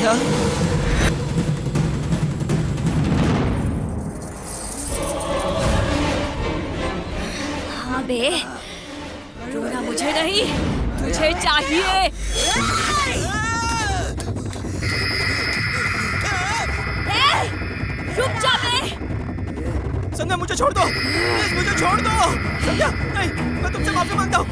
राजा। हाँ बे, रोना मुझे नहीं, तुझे चाहिए। रुक जा बे। संध्या मुझे छोड़ दो, प्लीज मुझे छोड़ दो। संध्या नहीं, मैं तुमसे माफी मांगता हूँ।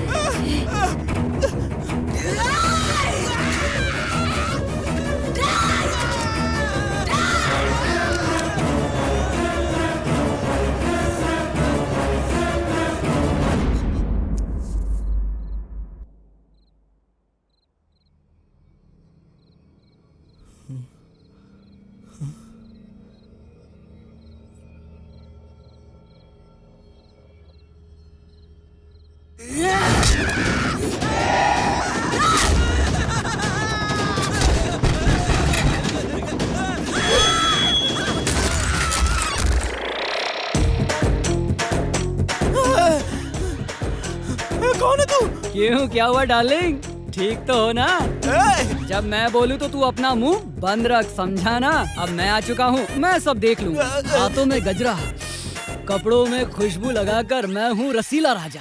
कौन है तू? क्यों, क्या हुआ डार्लिंग? ठीक तो हो ना? जब मैं बोलूँ तो तू अपना मुंह बंद रख, समझा ना? अब मैं आ चुका हूँ, मैं सब देख लूँ। हाथों में गजरा, कपड़ों में खुशबू लगाकर मैं हूँ रसीला राजा।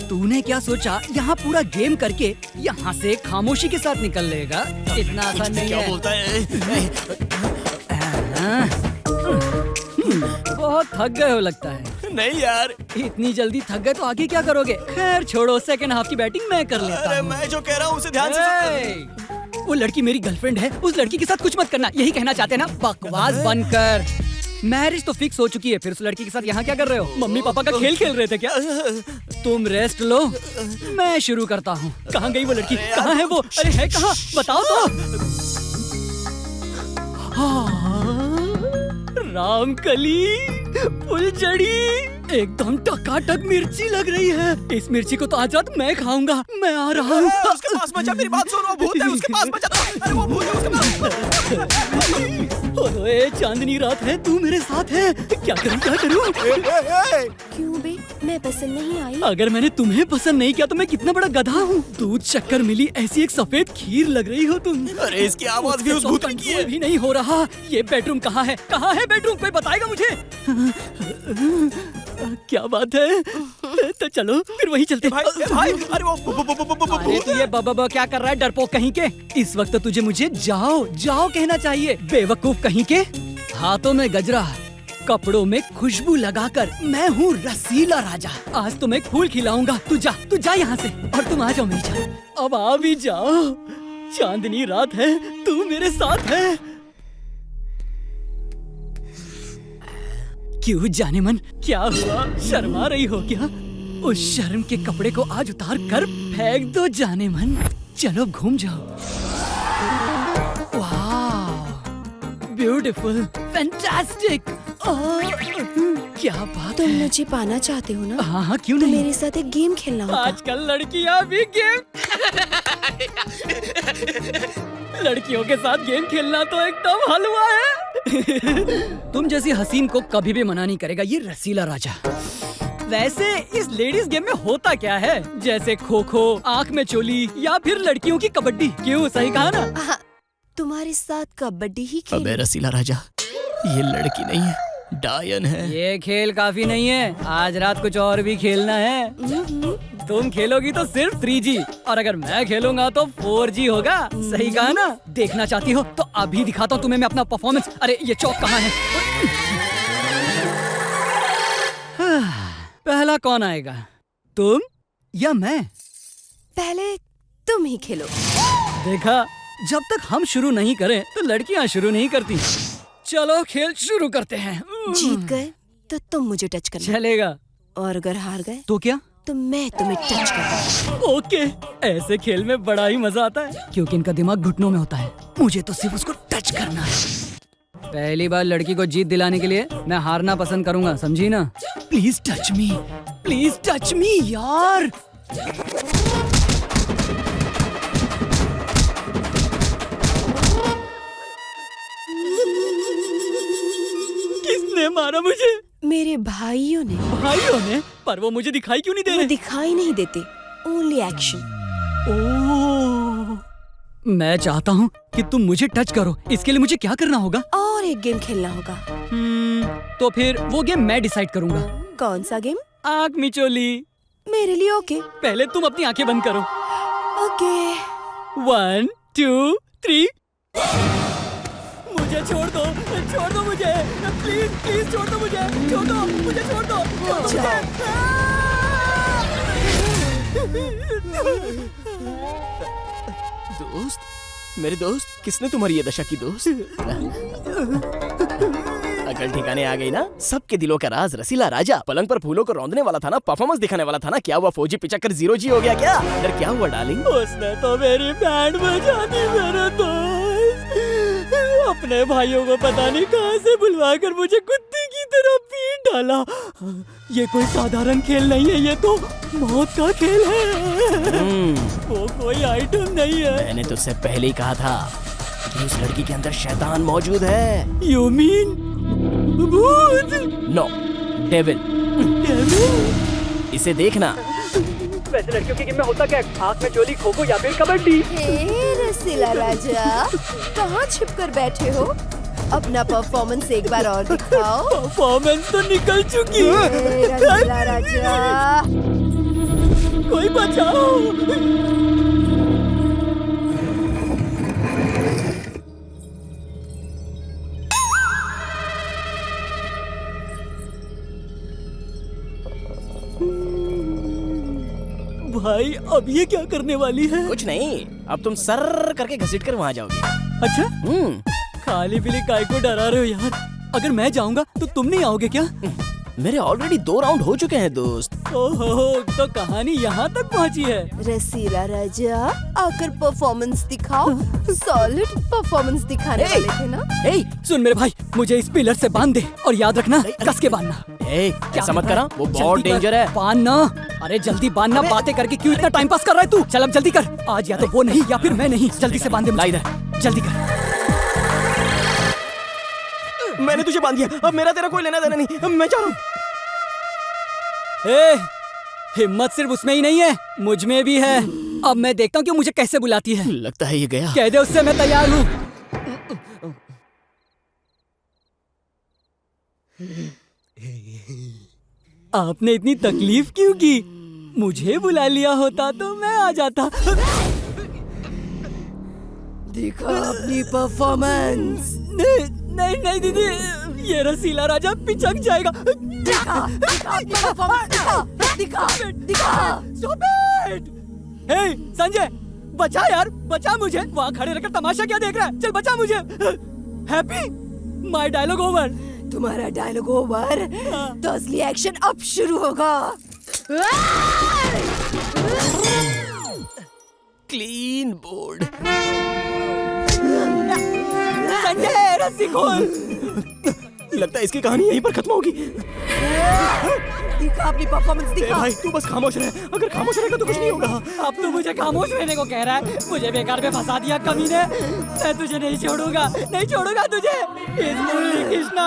तूने क्या सोचा यहाँ पूरा गेम करके यहाँ से खामोशी के साथ निकल लेगा? इतना आसान नहीं है। क्या बोलता है? बहुत थक गए हो लगता है। नहीं यार, इतनी जल्दी थक गए तो आगे क्या करोगे? खैर छोड़ो, सेकंड हाफ की बैटिंग मैं कर लेता अरे हूँ। मैं जो कह रहा हूँ उसे ध्यान से। वो लड़की मेरी गर्लफ्रेंड है, उस लड़की के साथ कुछ मत करना, यही कहना चाहते ना? बकवास बंद कर। मैरिज तो फिक्स हो चुकी है, फिर उस लड़की के साथ यहाँ क्या कर रहे हो? मम्मी पापा का खेल खेल रहे थे क्या? तुम रेस्ट लो, मैं शुरू करता हूँ। कहाँ गई वो लड़की? कहाँ है वो? अरे है कहाँ? बताओ तो। रामकली, फुलझड़ी, एकदम टकाटक मिर्ची लग रही है। इस मिर्ची को तो आज रात मैं खाऊंगा। मैं आ रहा हूँ। उसके पास मत जा, मेरी बात सुन, वो भूत है, उसके पास मत जा। अरे वो भूत है, उसके पास। ओए चांदनी रात है, तू मेरे साथ है, क्या करूँ क्या करूँ? क्यों बे, मैं पसंद नहीं आई? अगर मैंने तुम्हें पसंद नहीं किया तो मैं कितना बड़ा गधा हूँ। दूध शक्कर मिली ऐसी एक सफेद खीर लग रही हो तुम। अरे इसकी आवाज भी उस भूत की है। भी नहीं हो रहा। ये बेडरूम कहाँ है? कहाँ है बेडरूम? कोई बताएगा मुझे? क्या बात है? तो चलो फिर वही चलते। भाई, अरे वो अरे तू ये बब क्या कर रहा है, डरपोक कहीं के? इस वक्त तुझे मुझे जाओ जाओ कहना चाहिए, बेवकूफ कहीं के। हाथों में गजरा, कपड़ों में खुशबू लगाकर मैं हूँ रसीला राजा। आज तो मैं एक फूल खिलाऊंगा। तू जा यहाँ से, और तुम आ जाओ मेरी जान। अब आ भी जाओ, चांदनी रात है, तू मेरे साथ है। क्यों जाने मन, क्या हुआ? शर्मा रही हो क्या? उस शर्म के कपड़े को आज उतार कर फेंक दो जाने मन। चलो घूम जाओ। Beautiful, fantastic. क्या बात तुम है? मुझे पाना चाहते हो ना? हाँ हाँ, क्यों तो नहीं? मेरे साथ एक गेम खेलना होगा। आजकल लड़कियां भी गेम लड़कियों के साथ गेम खेलना तो एकदम हलवा है। तुम जैसी हसीन को कभी भी मना नहीं करेगा ये रसीला राजा। वैसे इस लेडीज गेम में होता क्या है? जैसे खो खो, आँख में चोली, या फिर लड़कियों की कबड्डी। क्यों, सही कहा ना? तुम्हारे साथ कबड्डी ही खेल। अबे रसीला राजा, ये लड़की नहीं है, डायन है। ये खेल काफी नहीं है, आज रात कुछ और भी खेलना है। तुम खेलोगी तो सिर्फ 3G, और अगर मैं खेलूंगा तो 4G होगा। सही कहा ना? देखना चाहती हो तो अभी दिखाता हूँ तुम्हें मैं अपना परफॉर्मेंस। अरे ये चौक कहाँ है? पहला कौन आएगा, तुम या मैं? पहले तुम ही खेलो। देखा, जब तक हम शुरू नहीं करें तो लड़कियां शुरू नहीं करती। चलो खेल शुरू करते हैं। जीत गए तो तुम मुझे टच करना, चलेगा। और अगर हार गए तो क्या? तो मैं तुम्हें टच करूंगा। ओके, ऐसे खेल में बड़ा ही मजा आता है, क्योंकि इनका दिमाग घुटनों में होता है। मुझे तो सिर्फ उसको टच करना है। पहली बार लड़की को जीत दिलाने के लिए मैं हारना पसंद करूंगा, समझी ना? Please touch me, please touch me यार। किसने मारा मुझे? मेरे भाइयों ने। भाइयों ने? पर वो मुझे दिखाई क्यों नहीं दे वो रहे? दिखाई नहीं देते, ओनली एक्शन। ओह, मैं चाहता हूँ कि तुम मुझे टच करो। इसके लिए मुझे क्या करना होगा? और एक गेम खेलना होगा। तो फिर वो गेम मैं डिसाइड करूंगा। कौन सा गेम? आँख मिचोली। मेरे लिए ओके। पहले तुम अपनी आंखें बंद करो। ओके। 1 2 3। मुझे छोड़ दो मुझे, प्लीज प्लीज छोड़ दो मुझे, मुझे छोड़ दो मुझे। दोस्त, मेरे दोस्त, किसने तुम्हारी ये दशा की दोस्त? अकल ठिकाने आ गई ना? सबके दिलों का राज रसीला राजा पलंग पर फूलों को रौंदने वाला था ना, परफॉर्मेंस दिखाने वाला था ना। क्या हुआ फौजी पिचक्कर 0G हो गया क्या? अंदर क्या हुआ डार्लिंग? उसने तो मेरी बैंड बजा दी मेरे दोस्त। अपने भाइयों को पता नहीं कहां से बुलवा कर मुझे कुत्ते की तरह पीट डाला। ये कोई साधारण खेल नहीं है, ये तो मौत का खेल है। वो कोई आइटम नहीं है। मैंने तुझसे पहले ही कहा था कि उस लड़की के अंदर शैतान मौजूद है। You mean भूत? No, devil. इसे देखना। वैसे लड़कियों के गेम में होता क्या? आँख में चोली, खो खो या फिर कबड्डी। हे रसीला राजा, कहाँ छिप कर बैठे हो? अपना परफॉर्मेंस एक बार और दिखाओ। परफॉर्मेंस तो निकल चुकी है। हे रसीला राजा, कोई बचाओ। भाई अब ये क्या करने वाली है? कुछ नहीं, अब तुम सर करके घसीट कर वहाँ जाओगी। अच्छा, खाली पीली काय को डरा रहे हो यार? अगर मैं जाऊंगा तो तुम नहीं आओगे क्या? मेरे ऑलरेडी 2 राउंड हो चुके हैं दोस्त। ओहो, तो कहानी यहाँ तक पहुँची है। रसीला राजा आकर परफॉर्मेंस दिखाओ। सॉलिड परफॉर्मेंस दिखाने वाले थे ना? ए, सुन मेरे भाई, मुझे इस पिलर से बांध दे और याद रखना कस के बांधना। ए, ऐसा मत करा, वो बहुत डेंजर है। बांधना। अरे जल्दी बांधना, बातें करके क्यों इतना टाइम पास कर रहा है तू? चल अब जल्दी कर। आज या तो वो नहीं या फिर मैं नहीं। जल्दी से बांध दे मुझे। जल्दी कर। मैंने तुझे बांध दिया, अब मेरा तेरा कोई लेना देना नहीं। अब मैं जा रहा हूँ। ए, हिम्मत सिर्फ उसमें ही नहीं है, मुझ में भी है। अब मैं देखता हूँ कि मुझे कैसे बुलाती है। लगता है ये गया। कह दे उससे मैं तैयार हूँ। आपने इतनी तकलीफ क्यों की? मुझे बुला लिया होता तो मैं आ जाता। दिखा अपनी परफॉर्मेंस। नहीं नहीं दीदी, ये रसीला राजा पिचक जाएगा। दिखा अपनी परफॉर्मेंस। दिखा। Stop it! Hey, संजय, बचा यार, बचा मुझे। वहाँ खड़े रहकर तमाशा क्या देख रहा है? चल बचा मुझे। Happy, my dialogue over. तुम्हारा डायलॉग ओवर, तो असली एक्शन अब शुरू होगा। Clean board. संजय, रस्सी खोल। लगता है इसकी कहानी यहीं पर खत्म होगी। दिखा अपनी परफॉर्मेंस। दिखा। भाई तू बस खामोश रह, अगर खामोश रहेगा तो कुछ नहीं होगा। अब तू मुझे खामोश रहने को कह रहा है? मुझे बेकार में फंसा दिया कमीने। मैं तुझे नहीं छोड़ूंगा, नहीं छोड़ूंगा तुझे। इस मुरली कृष्णा।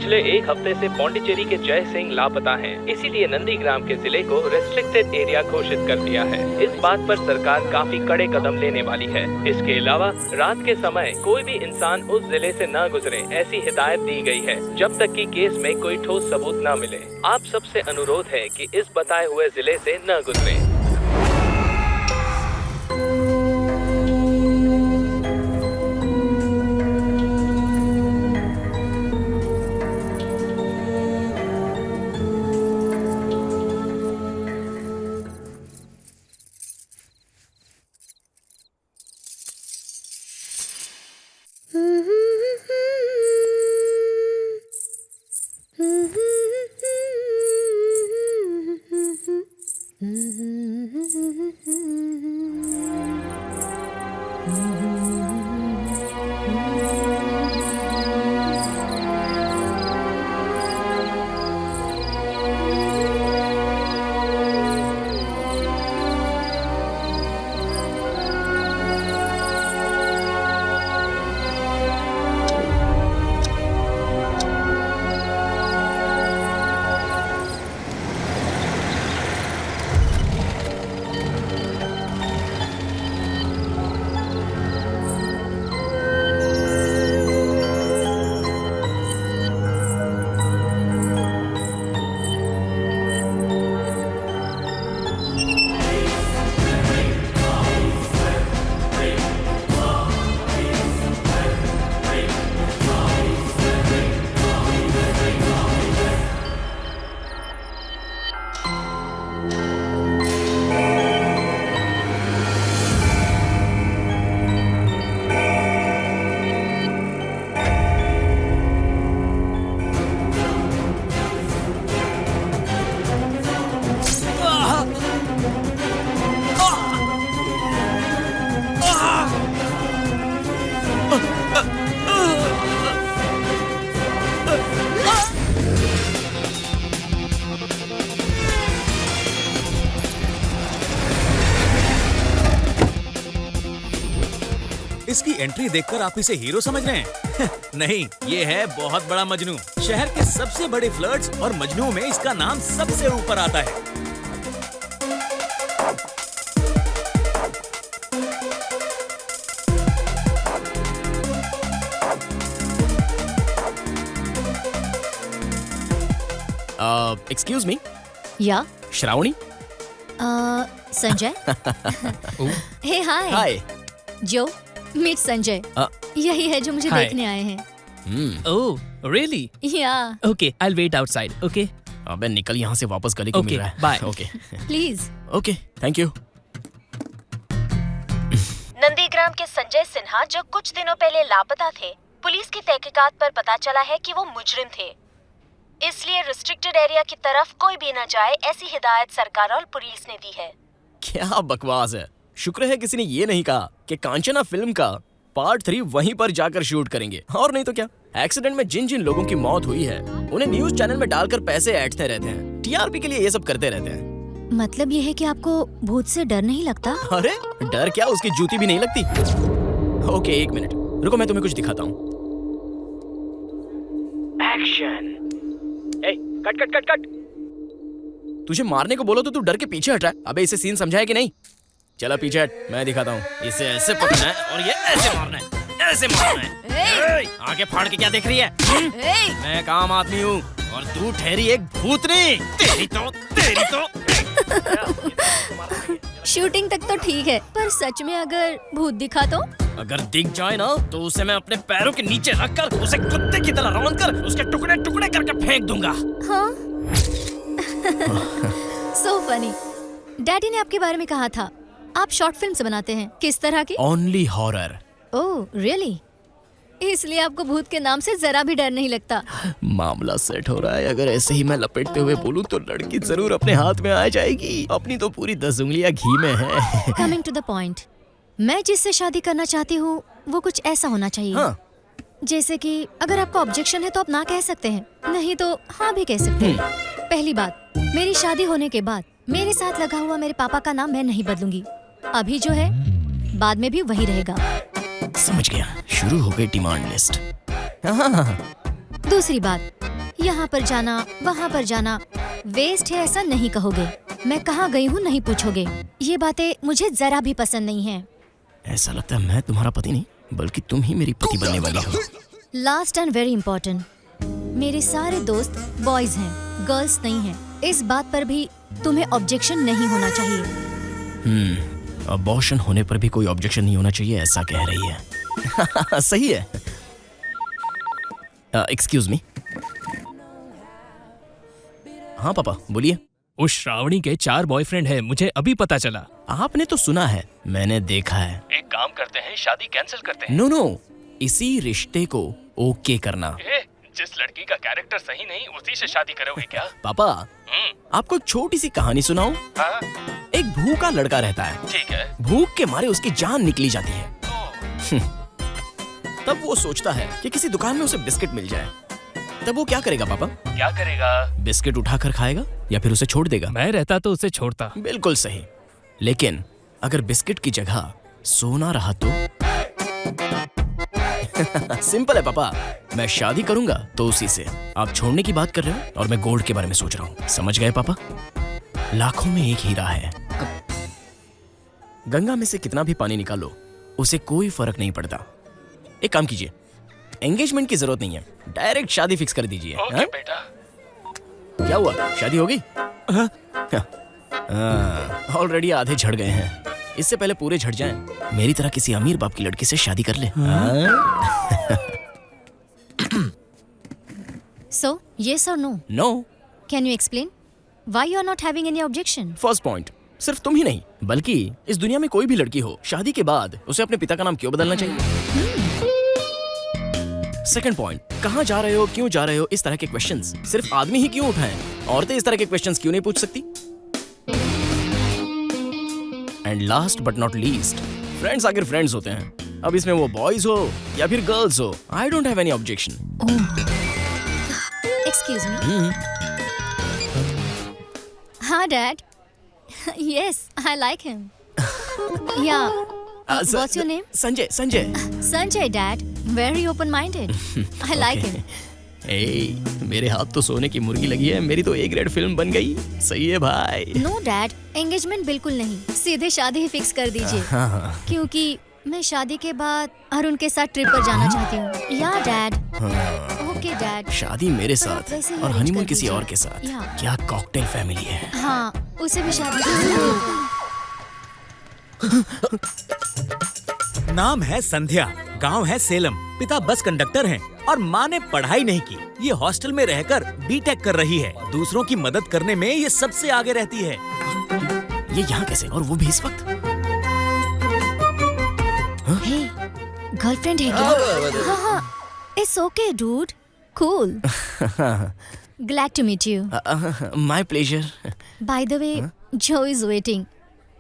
पिछले एक हफ्ते से पौंडीचेरी के जय सिंह लापता हैं। इसीलिए नंदीग्राम के जिले को रेस्ट्रिक्टेड एरिया घोषित कर दिया है। इस बात पर सरकार काफी कड़े कदम लेने वाली है। इसके अलावा रात के समय कोई भी इंसान उस जिले से न गुजरे, ऐसी हिदायत दी गई है जब तक कि केस में कोई ठोस सबूत न मिले। आप सबसे अनुरोध है कि इस बताए हुए जिले से न गुजरें। इसकी एंट्री देखकर आप इसे हीरो समझ रहे हैं? नहीं, ये है बहुत बड़ा मजनू। शहर के सबसे बड़े फ्लर्ट्स और मजनू में इसका नाम सबसे ऊपर आता है। एक्सक्यूज मी, या श्रावणी। संजय। हे हाय। हाय। जो मीट संजय यही है जो मुझे Hi. देखने आए हैं। Oh really? Yeah okay, I wait outside. Okay अबे निकल यहाँ से, वापस गली को Okay, मिल रहा है। bye. Okay please. Okay, thank you. Nandigram के संजय सिन्हा जो कुछ दिनों पहले लापता थे, पुलिस की तहकीकात पर पता चला है कि वो मुजरिम थे। इसलिए रिस्ट्रिक्टेड एरिया की तरफ कोई भी न जाए, ऐसी हिदायत सरकार और पुलिस ने दी है। क्या बकवास है। शुक्र है किसी ने ये नहीं कहा कि कांचना फिल्म का पार्ट 3 वहीं पर जाकर शूट करेंगे। और नहीं तो क्या, एक्सीडेंट में जिन जिन लोगों की मौत हुई है उन्हें न्यूज चैनल में डालकर पैसे ऐंठते रहते हैं। टीआरपी के लिए ये सब करते रहते हैं। मतलब ये है कि आपको भूत से डर नहीं लगता? अरे डर क्या, उसकी जूती भी नहीं लगती। ओके एक मिनट रुको, मैं तुम्हें कुछ दिखाता हूँ। एक्शन। ए, कट कट कट कट। तुझे मारने को बोलो तो तू डर के पीछे हट रहा है। अबे इसे सीन समझा है कि नहीं? चला पीछे हट, मैं दिखाता हूँ। इसे ऐसे पकड़ना है और ये ऐसे मारना है, ऐसे मारना है। आगे फाड़ के क्या देख रही है? मैं काम आदमी हूँ और तू ठहरी एक भूतनी। तेरी तो शूटिंग तक तो ठीक है, पर सच में अगर भूत दिखा तो? अगर दिख जाए ना तो उसे मैं अपने पैरों के नीचे रखकर उसे कुत्ते की तरह रौंद कर उसके टुकड़े टुकड़े करके फेंक दूंगा। हाँ। So funny. डैडी ने आपके बारे में कहा था आप शॉर्ट फिल्म्स बनाते हैं। किस तरह की? Only horror. Oh really? इसलिए आपको भूत के नाम से जरा भी डर नहीं लगता? मामला सेट हो रहा है। अगर ऐसे ही मैं लपेटते हुए बोलूं तो लड़की जरूर अपने हाथ में आ जाएगी। अपनी तो पूरी 10 उंगलियां घी में है। कमिंग टू द पॉइंट, मैं जिससे शादी करना चाहती हूँ वो कुछ ऐसा होना चाहिए। हाँ। जैसे कि अगर आपको ऑब्जेक्शन है तो आप ना कह सकते हैं, नहीं तो हाँ भी कह सकते हैं। पहली बात, मेरी शादी होने के बाद मेरे साथ लगा हुआ मेरे पापा का नाम मैं नहीं बदलूंगी। अभी जो है बाद में भी वही रहेगा। समझ गया, शुरू हो गई डिमांड लिस्ट। दूसरी बात, यहाँ पर जाना, वहाँ पर जाना, वेस्ट है ऐसा नहीं कहोगे। मैं कहाँ गई हूँ नहीं पूछोगे। ये बातें मुझे जरा भी पसंद नहीं है। ऐसा लगता है मैं तुम्हारा पति नहीं बल्कि तुम ही मेरी पति बनने वाली हो। लास्ट एंड वेरी इंपॉर्टेंट, मेरे सारे दोस्त बॉयज हैं, गर्ल्स नहीं हैं। इस बात पर भी तुम्हें ऑब्जेक्शन नहीं होना चाहिए। अबॉर्शन होने पर भी कोई ऑब्जेक्शन नहीं होना चाहिए, ऐसा कह रही है। सही है। Excuse me. हाँ पापा बोलिए। उस श्रावणी के 4 बॉयफ्रेंड है, मुझे अभी पता चला। आपने तो सुना है, मैंने देखा है। एक काम करते हैं, शादी कैंसिल करते हैं। नो नो, इसी रिश्ते को ओके करना। जिस लड़की का कैरेक्टर सही नहीं उसी से शादी करोगे क्या? पापा आपको एक छोटी सी कहानी सुनाऊं? हाँ? एक भूखा लड़का रहता है। ठीक है। भूख के मारे उसकी जान निकली जाती है। तब वो सोचता है कि किसी दुकान में उसे बिस्किट मिल जाए। तब वो क्या करेगा पापा? क्या करेगा? बिस्किट उठाकर खाएगा या फिर उसे छोड़ देगा? मैं रहता तो उसे छोड़ता। बिल्कुल सही। लेकिन अगर बिस्किट की जगह सोना रहा तो? सिंपल है पापा, मैं शादी करूंगा तो उसी से। आप छोड़ने की बात कर रहे हो और मैं गोल्ड के बारे में सोच रहा हूँ। समझ गए पापा? लाखों में एक हीरा है। गंगा में से कितना भी पानी निकालो उसे कोई फर्क नहीं पड़ता। एक काम कीजिए, एंगेजमेंट की जरूरत नहीं है, डायरेक्ट शादी फिक्स कर दीजिए। ओके बेटा। क्या हुआ, शादी हो गई? ऑलरेडी आधे झड़ गए हैं, इससे पहले पूरे झड़ जाएं। मेरी तरह किसी अमीर बाप की लड़की से शादी कर ले। So, yes or no? No. Can you explain why you are not having any objection? First point, सिर्फ तुम ही नहीं बल्कि इस दुनिया में कोई भी लड़की हो, शादी के बाद उसे अपने पिता का नाम क्यों बदलना चाहिए? सेकंड पॉइंट, कहाँ जा रहे हो, क्यों जा रहे हो, इस तरह के क्वेश्चंस सिर्फ आदमी ही क्यों उठाएं? औरतें इस तरह के क्वेश्चंस क्यों नहीं पूछ सकती? And last but not least, friends आखिर फ्रेंड्स होते हैं। अब इसमें वो बॉयज हो या फिर गर्ल्स हो, I don't have any objection. Excuse me. हाँ Dad. Yes, I like him. Yeah. What's your name? Sanjay. Sanjay. Sanjay, Dad. Very open-minded. I like him. मेरे हाथ तो सोने की मुर्गी लगी है, मेरी तो A ग्रेड फिल्म बन गई। सही है भाई। No, Dad. Engagement बिल्कुल नहीं, सीधे शादी ही फिक्स कर दीजिए। क्योंकि मैं शादी के बाद अरुण के साथ ट्रिप पर जाना चाहती हूँ। या डैड। Okay dad. शादी मेरे साथ वैसे ही और arrange हनीमून कर किसी दीजिए। और के साथ। या। क्या कॉकटेल फैमिली है। हाँ, उसे भी शादी नाम है संध्या, गांव है सेलम, पिता बस कंडक्टर हैं और माँ ने पढ़ाई नहीं की। ये हॉस्टल में रहकर बीटेक कर रही है। दूसरों की मदद करने में ये सबसे आगे रहती है। ये यहाँ कैसे, और वो भी इस वक्त? हे, गर्लफ्रेंड है क्या? हाँ, it's okay dude, cool. Glad to meet you. My pleasure. By the way, जो is waiting.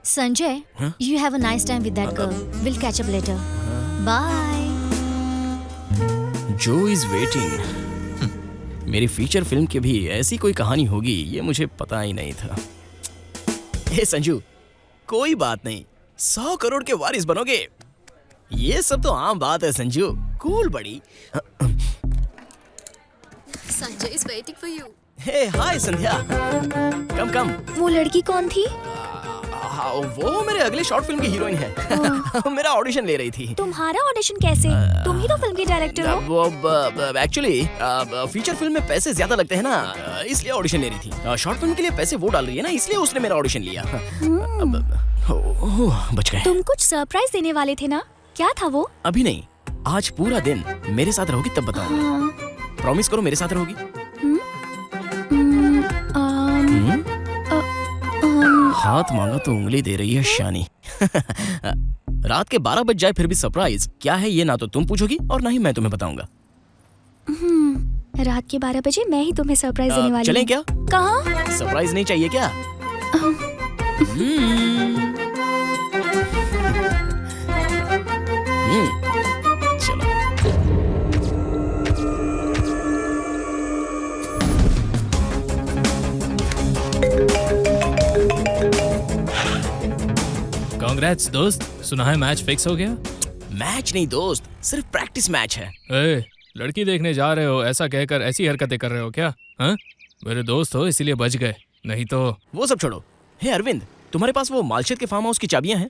Sanjay, you have a nice time with that girl. We'll catch up later. Bye. जो इज वेटिंग। मेरी feature film की भी ऐसी कोई कहानी होगी, ये मुझे पता ही नहीं था। हे संजू, कोई बात नहीं, 100 करोड़ के वारिस बनोगे। ये सब तो आम बात है संजू, कूल बड़ी। Sanjay is waiting for you. हे हाय संध्या, कम कम। वो लड़की कौन थी? वो मेरे अगले शॉर्ट फिल्म की हीरोइन है। मेरा ऑडिशन ले रही थी। तुम्हारा ऑडिशन कैसे? तुम ही तो फिल्म के डायरेक्टर हो। वो एक्चुअली फीचर फिल्म में पैसे ज्यादा लगते हैं ना, इसलिए ऑडिशन ले रही थी। शॉर्ट फिल्म के लिए पैसे वो डाल रही है ना, इसलिए उसने मेरा ऑडिशन लिया। बच गए। तुम कुछ सरप्राइज देने वाले थे ना, क्या था वो? अभी नहीं, आज पूरा दिन मेरे साथ रहोगी तब बताऊंगा। प्रॉमिस करो मेरे साथ रहोगी। हाथ मांगा तो उंगली दे रही है शानी। रात के 12 बज जाए फिर भी सरप्राइज क्या है ये ना तो तुम पूछोगी और ना ही मैं तुम्हें बताऊंगा। रात के 12 बजे मैं ही तुम्हें सरप्राइज देने वाली चलें हूँ। क्या? कहाँ? सरप्राइज नहीं चाहिए क्या? चलो। कांग्रेट्स दोस्त, सुना है मैच फिक्स हो गया? मैच नहीं दोस्त, सिर्फ प्रैक्टिस मैच है। लड़की देखने जा रहे हो ऐसा कहकर ऐसी हरकतें कर रहे हो क्या? हाँ, मेरे दोस्त हो इसीलिए बच गए, नहीं तो वो सब छोड़ो। हे अरविंद, तुम्हारे पास वो मालशेद के फार्म हाउस की चाबियां हैं?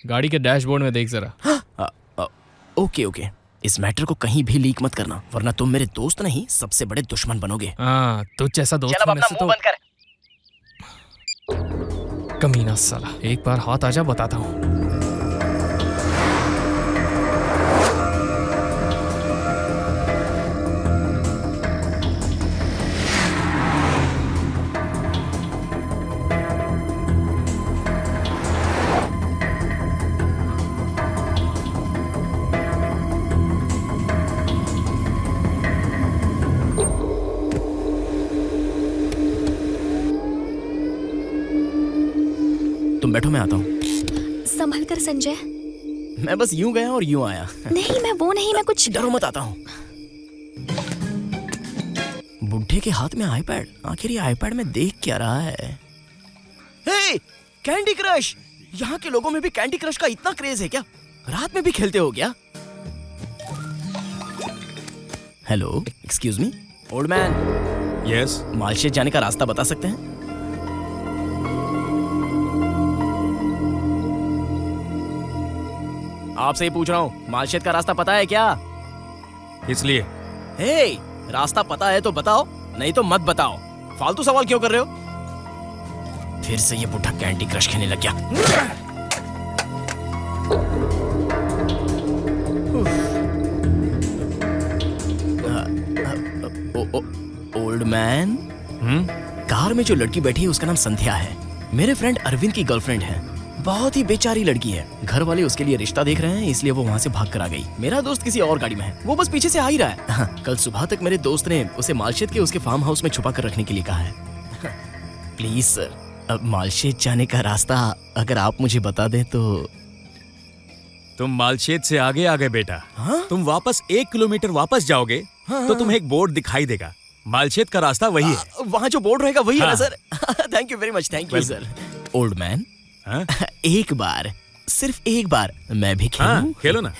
गाड़ी के डैशबोर्ड में देख जरा। ओके ओके, इस मैटर को कहीं भी लीक मत करना, वरना तुम मेरे दोस्त नहीं सबसे बड़े दुश्मन बनोगे। हाँ, तुझ जैसा दोस्त होने से तो बंद कर। कमीना साला, एक बार हाथ आजा बताता हूँ। तुम बैठो, मैं आता हूँ। संभल कर संजय। मैं बस यूं गया और यूं आया। नहीं, मैं वो नहीं, मैं कुछ। डरो मत, आता हूँ। बुढ़े के हाथ में आईपैड, आखिर ये आईपैड में देख क्या रहा है? हे, कैंडी क्रश! यहाँ के लोगों में भी कैंडी क्रश का इतना क्रेज है क्या? रात में भी खेलते हो क्या? Hello, excuse me, old man. Yes. Malshej जाने का रास्ता बता सकते हैं? आपसे ही पूछ रहा हूँ, मालशेज का रास्ता पता है क्या? इसलिए हे, रास्ता पता है तो बताओ, नहीं तो मत बताओ। फालतू सवाल क्यों कर रहे हो? फिर से ये बुढ़ा कैंडी क्रश खेलने लग गया। ओल्ड मैन, कार में जो लड़की बैठी है उसका नाम संध्या है। मेरे फ्रेंड अरविंद की गर्लफ्रेंड है। बहुत ही बेचारी लड़की है। घर वाले उसके लिए रिश्ता देख रहे हैं, इसलिए वो वहाँ से भाग कर आ गई। मेरा दोस्त किसी और गाड़ी में है, वो बस पीछे से आ ही रहा है। हाँ, कल सुबह तक मेरे दोस्त ने उसे मालशेज के उसके फार्म हाउस में छुपा कर रखने के लिए कहा है। प्लीज सर, अब मालशेज जाने का रास्ता अगर आप मुझे बता दें तो। तुम मालशेज से आगे आ गए बेटा। हाँ? तुम वापस 1 किलोमीटर वापस जाओगे तो तुम्हें एक बोर्ड दिखाई देगा। मालशेज का रास्ता वही है। वहाँ जो बोर्ड रहेगा वही है ना हाँ। Sir? Thank you very much, thank you sir. Old man, हाँ? एक बार, सिर्फ एक बार मैं भी खेलूं? हाँ, खेलो ना।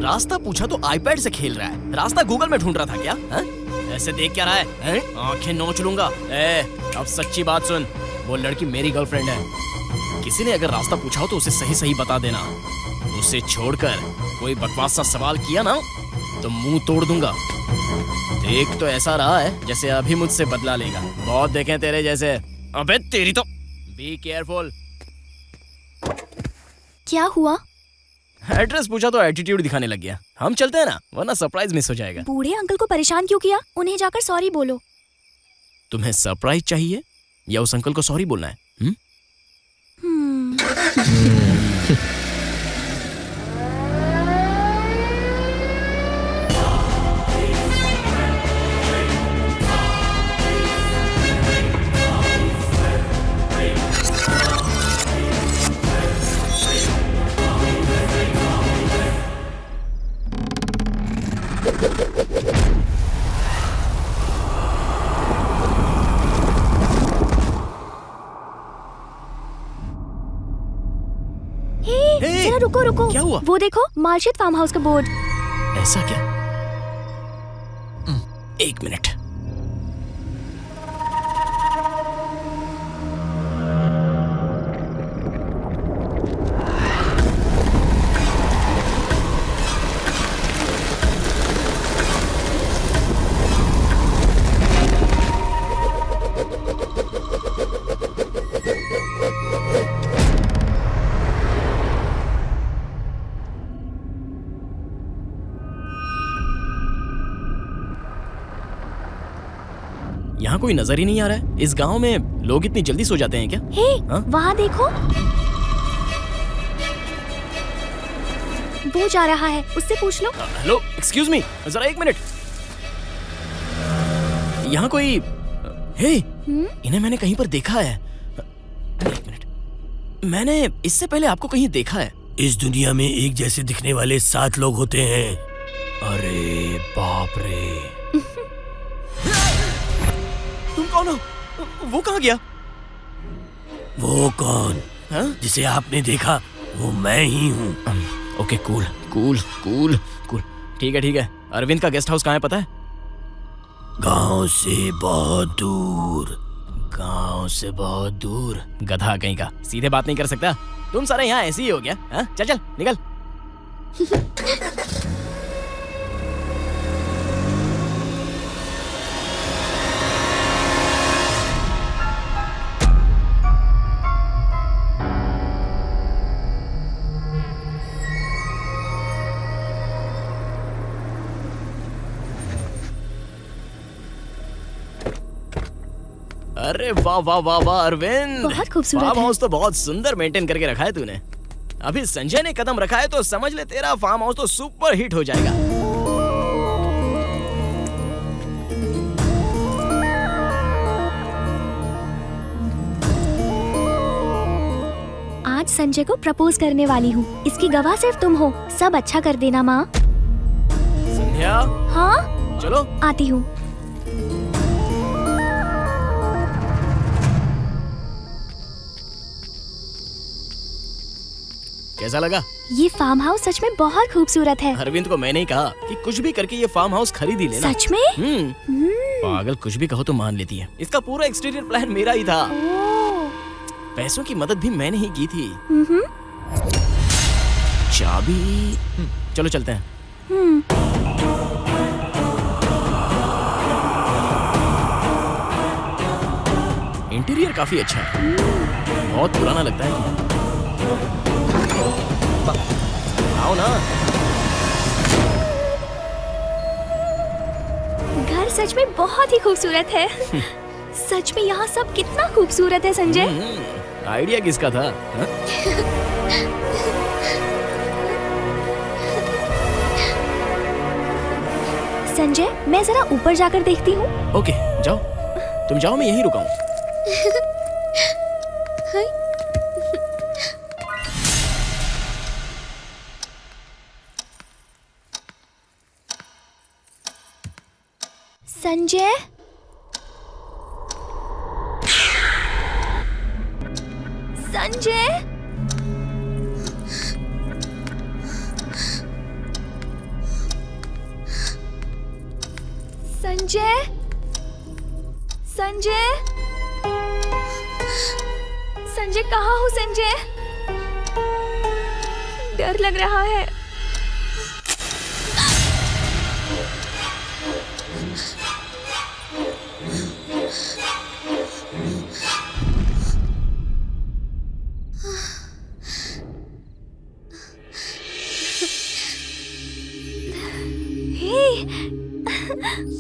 रास्ता पूछा तो आईपैड से खेल रहा है। रास्ता गूगल में ढूंढ रहा था क्या? हा? ऐसे देख क्या रहा है? आंखें नोच लूंगा। अब सच्ची बात सुन, वो लड़की मेरी गर्लफ्रेंड है। किसी ने अगर रास्ता पूछा हो तो उसे सही सही बता देना। उसे छोड़कर कोई बकवास सा सवाल किया ना तो मुंह तोड़ दूंगा। देख तो ऐसा रहा है जैसे अभी मुझसे बदला लेगा। बहुत देखे तेरे जैसे। अबे तेरी तो। Be careful. क्या हुआ? एड्रेस पूछा तो एटीट्यूड दिखाने लग गया। हम चलते हैं ना, वरना सरप्राइज मिस हो जाएगा। बूढ़े अंकल को परेशान क्यों किया? उन्हें जाकर सॉरी बोलो। तुम्हें सरप्राइज चाहिए या उस अंकल को सॉरी बोलना है? जरा रुको रुको। क्या हुआ? वो देखो, मालशेज फार्म हाउस का बोर्ड। ऐसा क्या? एक मिनट। यहाँ कोई नजर ही नहीं आ रहा है। इस गांव में लोग इतनी जल्दी सो जाते हैं क्या? हे, हाँ? वहाँ देखो, वो जा रहा है, उससे पूछ लो। हेलो, एक्सक्यूज मी, जरा एक मिनट। यहाँ कोई। हे, इन्हें मैंने कहीं पर देखा है। एक मिनट, मैंने इससे पहले आपको कहीं देखा है। इस दुनिया में एक जैसे दिखने वाले 7 लोग होते हैं। अरे बाप रे। तुम कौन हो? वो कहाँ गया? वो कौन? हाँ? जिसे आपने देखा वो मैं ही हूँ। Okay cool cool cool cool. ठीक है। अरविंद का गेस्ट हाउस कहाँ है पता है? गांव से बहुत दूर। गांव से बहुत दूर। गधा कहीं का, सीधे बात नहीं कर सकता। तुम सारे यहाँ ऐसे ही हो गया? हाँ? चल निकल। अरे वाह वाह वाह वाह अरविंद, बहुत खूबसूरत फार्म है। हाउस तो बहुत सुंदर मेंटेन करके रखा है तूने। अभी संजय ने कदम रखा है तो समझ ले तेरा फार्म हाउस तो सुपर हिट हो जाएगा। आज संजय को प्रपोज करने वाली हूँ। इसकी गवाह सिर्फ तुम हो। सब अच्छा कर देना माँ। संध्या हाँ चलो। आती हूँ। कैसा लगा? ये फार्म हाउस सच में बहुत खूबसूरत है। अरविंद को मैंने ही कहा कि कुछ भी करके ये फार्म हाउस खरीद ही लेना। सच में? पागल, कुछ भी कहो तो मान लेती है। इसका पूरा एक्सटीरियर प्लान मेरा ही था। पैसों की मदद भी मैंने ही की थी। चाबी, चलो चलते हैं। इंटीरियर काफी अच्छा है, बहुत पुराना लगता है। आओ ना। घर सच में बहुत ही खूबसूरत है। सच में यहाँ सब कितना खूबसूरत है संजय। आइडिया किसका था? हा? संजय मैं जरा ऊपर जाकर देखती हूँ। ओके जाओ, तुम जाओ, मैं यहीं रुका हूँ। संजय संजय संजय संजय संजय कहाँ हो संजय? डर लग रहा है।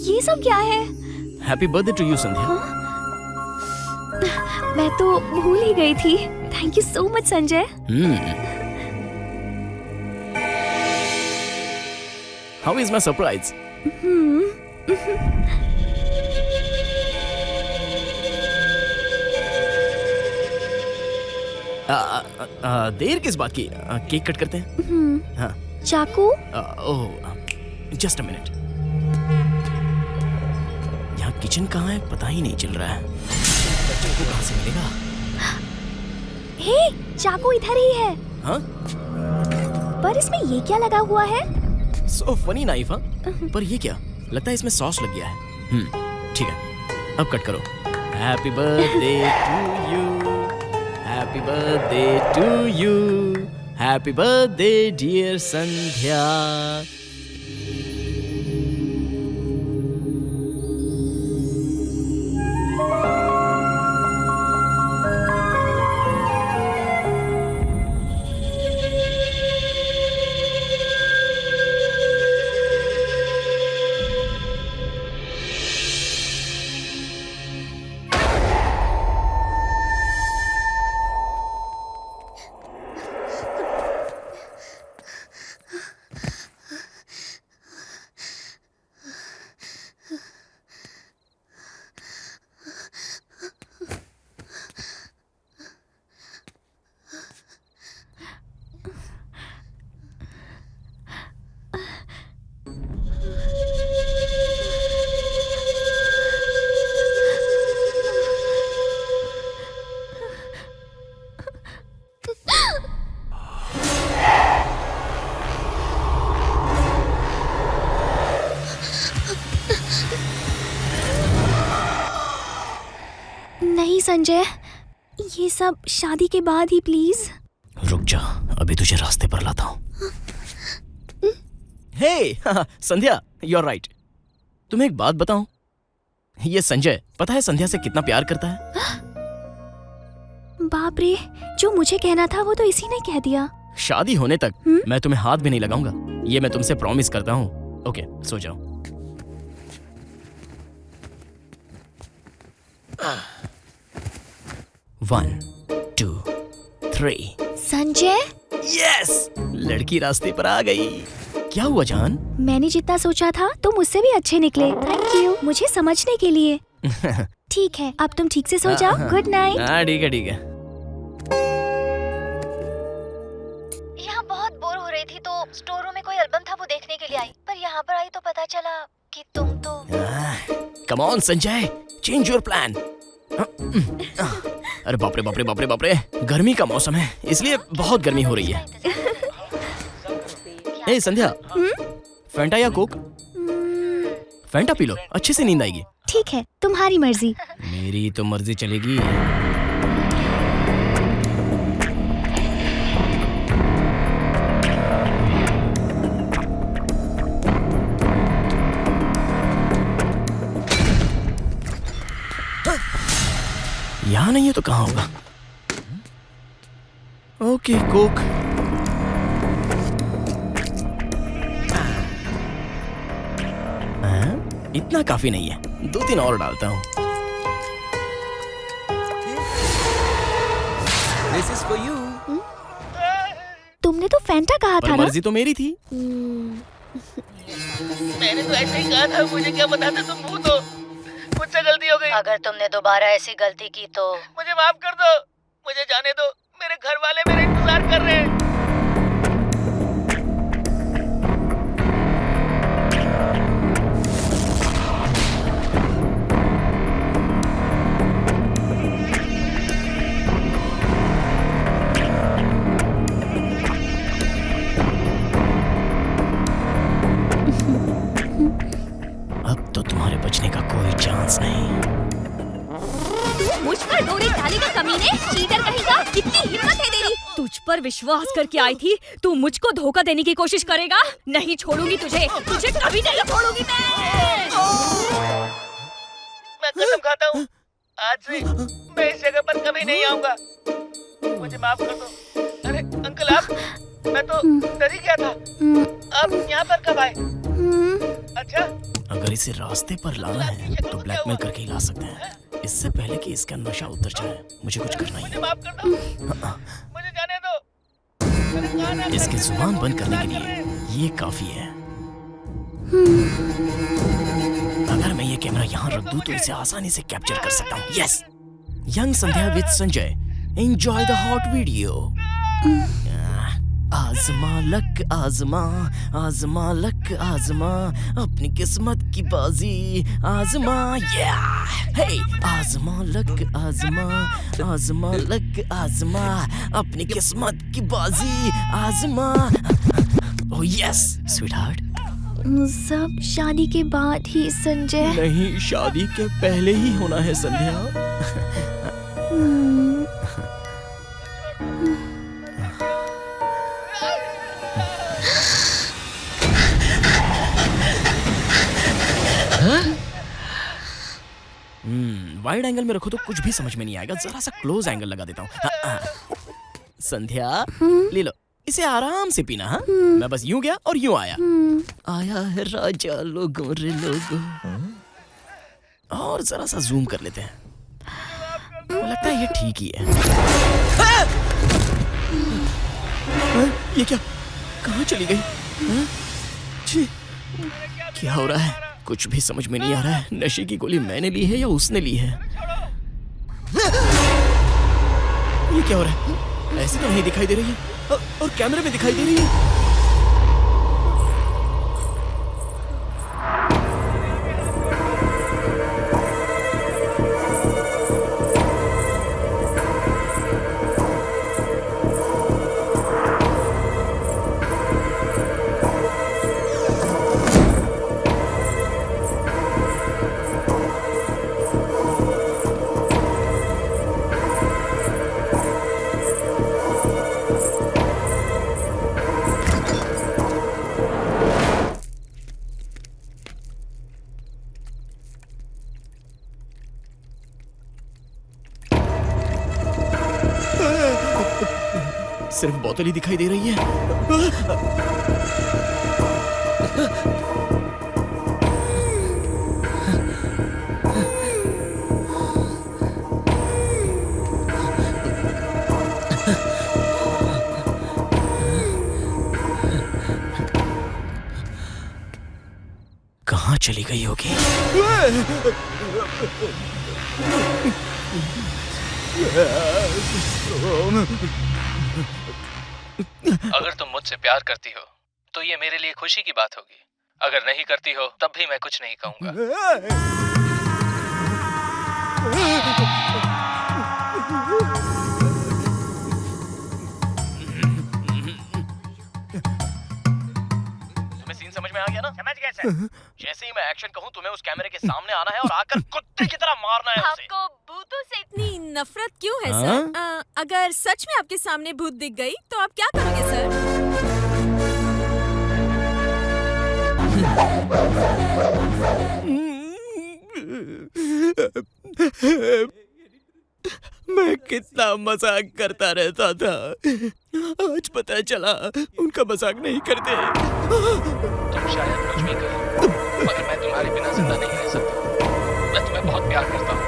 ये सब क्या है? Happy birthday to you Sandhya. मैं तो भूल ही गई थी। Thank you so much Sanjay. How is my surprise? देर किस बात की? केक कट करते हैं। हाँ। चाकू? Oh just a minute. यहाँ किचन कहाँ है पता ही नहीं चल रहा है। बच्चों को कहाँ से मिलेगा? हे, चाकू इधर ही है। हाँ? पर इसमें ये क्या लगा हुआ है? So funny knife. हाँ? पर ये क्या? लगता है इसमें सॉस लग गया है। ठीक है, अब कट करो। Happy birthday to you, happy birthday to you, happy birthday dear Sandhya. Sanjay, ये सब शादी के बाद ही प्लीज। रुक जा, अभी तुझे रास्ते पर लाता हूँ। हे संध्या, यू आर राइट। तुम्हें एक बात बताऊं, ये संजय पता है संध्या से कितना प्यार करता है? बाप रे, जो मुझे कहना था वो तो इसी ने कह दिया। शादी होने तक मैं तुम्हें हाथ भी नहीं लगाऊंगा, ये मैं तुमसे प्रॉमिस करता हूँ। ओके, सो जाओ। One, two, three. Sanjay, yes, लड़की रास्ते पर आ गई। क्या हुआ जान? मैंने जितना सोचा था तुम मुझसे भी अच्छे निकले। थैंक यू मुझे समझने के लिए। ठीक है, अब तुम ठीक से सो जाओ। Good night. हाँ ठीक है ठीक है। यहाँ बहुत बोर हो रही थी तो स्टोर रूम में कोई एल्बम था वो देखने के लिए आई, पर यहाँ पर आई तो पता चला कि तुम तो। Come on Sanjay, change your plan. अरे बाप रे बाप रे बाप रे बाप रे, गर्मी का मौसम है इसलिए बहुत गर्मी हो रही है। ए संध्या, फैंटा या कोक? फैंटा पी लो, अच्छे से नींद आएगी। ठीक है, तुम्हारी मर्जी। मेरी तो मर्जी चलेगी। यहाँ नहीं है तो कहाँ होगा? Okay, Coke. इतना काफी नहीं है, 2-3 और डालता हूँ। This is for you. तुमने तो फैंटा कहा था ना? मर्जी तो मेरी थी। मैंने तो ऐसे ही कहा था, मुझे क्या पता था तुम भूत हो। मुझसे गलती हो गई। अगर तुमने दोबारा ऐसी गलती की तो मुझे माफ कर दो, मुझे जाने दो, मेरे घर वाले मेरा इंतजार कर रहे हैं। अब तो तुम्हारे बचने का कोई चांस नहीं। मुझ पर डोरी डालेगा कमीने, चीटर कहेगा। कितनी हिम्मत है तेरी? तुझ पर विश्वास करके आई थी, तू मुझको धोखा देने की कोशिश करेगा? नहीं छोड़ूंगी तुझे, तुझे कभी नहीं छोड़ूंगी मैं कसम खाता हूँ, आज से मैं इस जगह पर कभी नहीं आऊंगा। मुझे माफ कर दो। अरे अंकल आप, मैं तो डर ही गया था। आप यहाँ पर कब आए? अच्छा, अगर इसे रास्ते पर लाना है तो ब्लैकमेल करके ही ला सकते हैं, इससे पहले कि इसका नशा उतर जाए। मुझे कुछ करना ही है। माफ कर दो, मुझे जाने दो। इसकी जुबान बंद करने के लिए ये काफी है। अगर मैं ये कैमरा यहाँ रख दूं तो इसे आसानी से कैप्चर कर सकता हूँ। Yes, young Sandhya with Sanjay, enjoy the hot video. आजमा लक आजमा, आजमा लक आजमा, अपनी किस्मत की बाजी आजमा। हे, आजमा लक आजमा, आजमा लक आजमा, अपनी किस्मत की बाजी आजमा। Oh yes sweetheart. सब शादी के बाद ही संजय। नहीं, शादी के पहले ही होना है संध्या। वाइड एंगल में रखो तो कुछ भी समझ में नहीं आएगा, जरा सा क्लोज एंगल लगा देता हूँ। संध्या ले लो, इसे आराम से पीना। हाँ, मैं बस यूं गया और यूं आया। आया है राजा लोगों रे लोगों। और जरा सा जूम कर लेते हैं, लगता है ये ठीक ही है। ये क्या, कहाँ चली गई? जी, क्या हो रहा है? कुछ भी समझ में नहीं आ रहा है। नशे की गोली मैंने ली है या उसने ली है? ये क्या हो रहा है? ऐसे तो नहीं दिखाई दे रही है और कैमरे में दिखाई दे रही है। सिर्फ बोतल ही दिखाई दे रही है। कहाँ चली गई होगी? अगर तुम मुझसे प्यार करती हो तो ये मेरे लिए खुशी की बात होगी। अगर नहीं करती हो तब भी मैं कुछ नहीं कहूँगा। तुम्हें सीन समझ में आ गया ना? समझ गया सर। जैसे ही मैं एक्शन कहूँ तुम्हें उस कैमरे के सामने आना है और आकर कुत्ते की तरह मारना है उसे। आपको भूतों से इतनी नफरत क्यों है सर? अगर सच में आपके सामने भूत दिख गई तो आप क्या करोगे सर? मैं कितना मजाक करता रहता था, आज पता चला उनका मजाक नहीं करते। तुम शायद कुछ भी करो मगर मैं तुम्हारे बिना जिंदा नहीं रह सकता। मैं तुम्हें बहुत प्यार करता हूँ।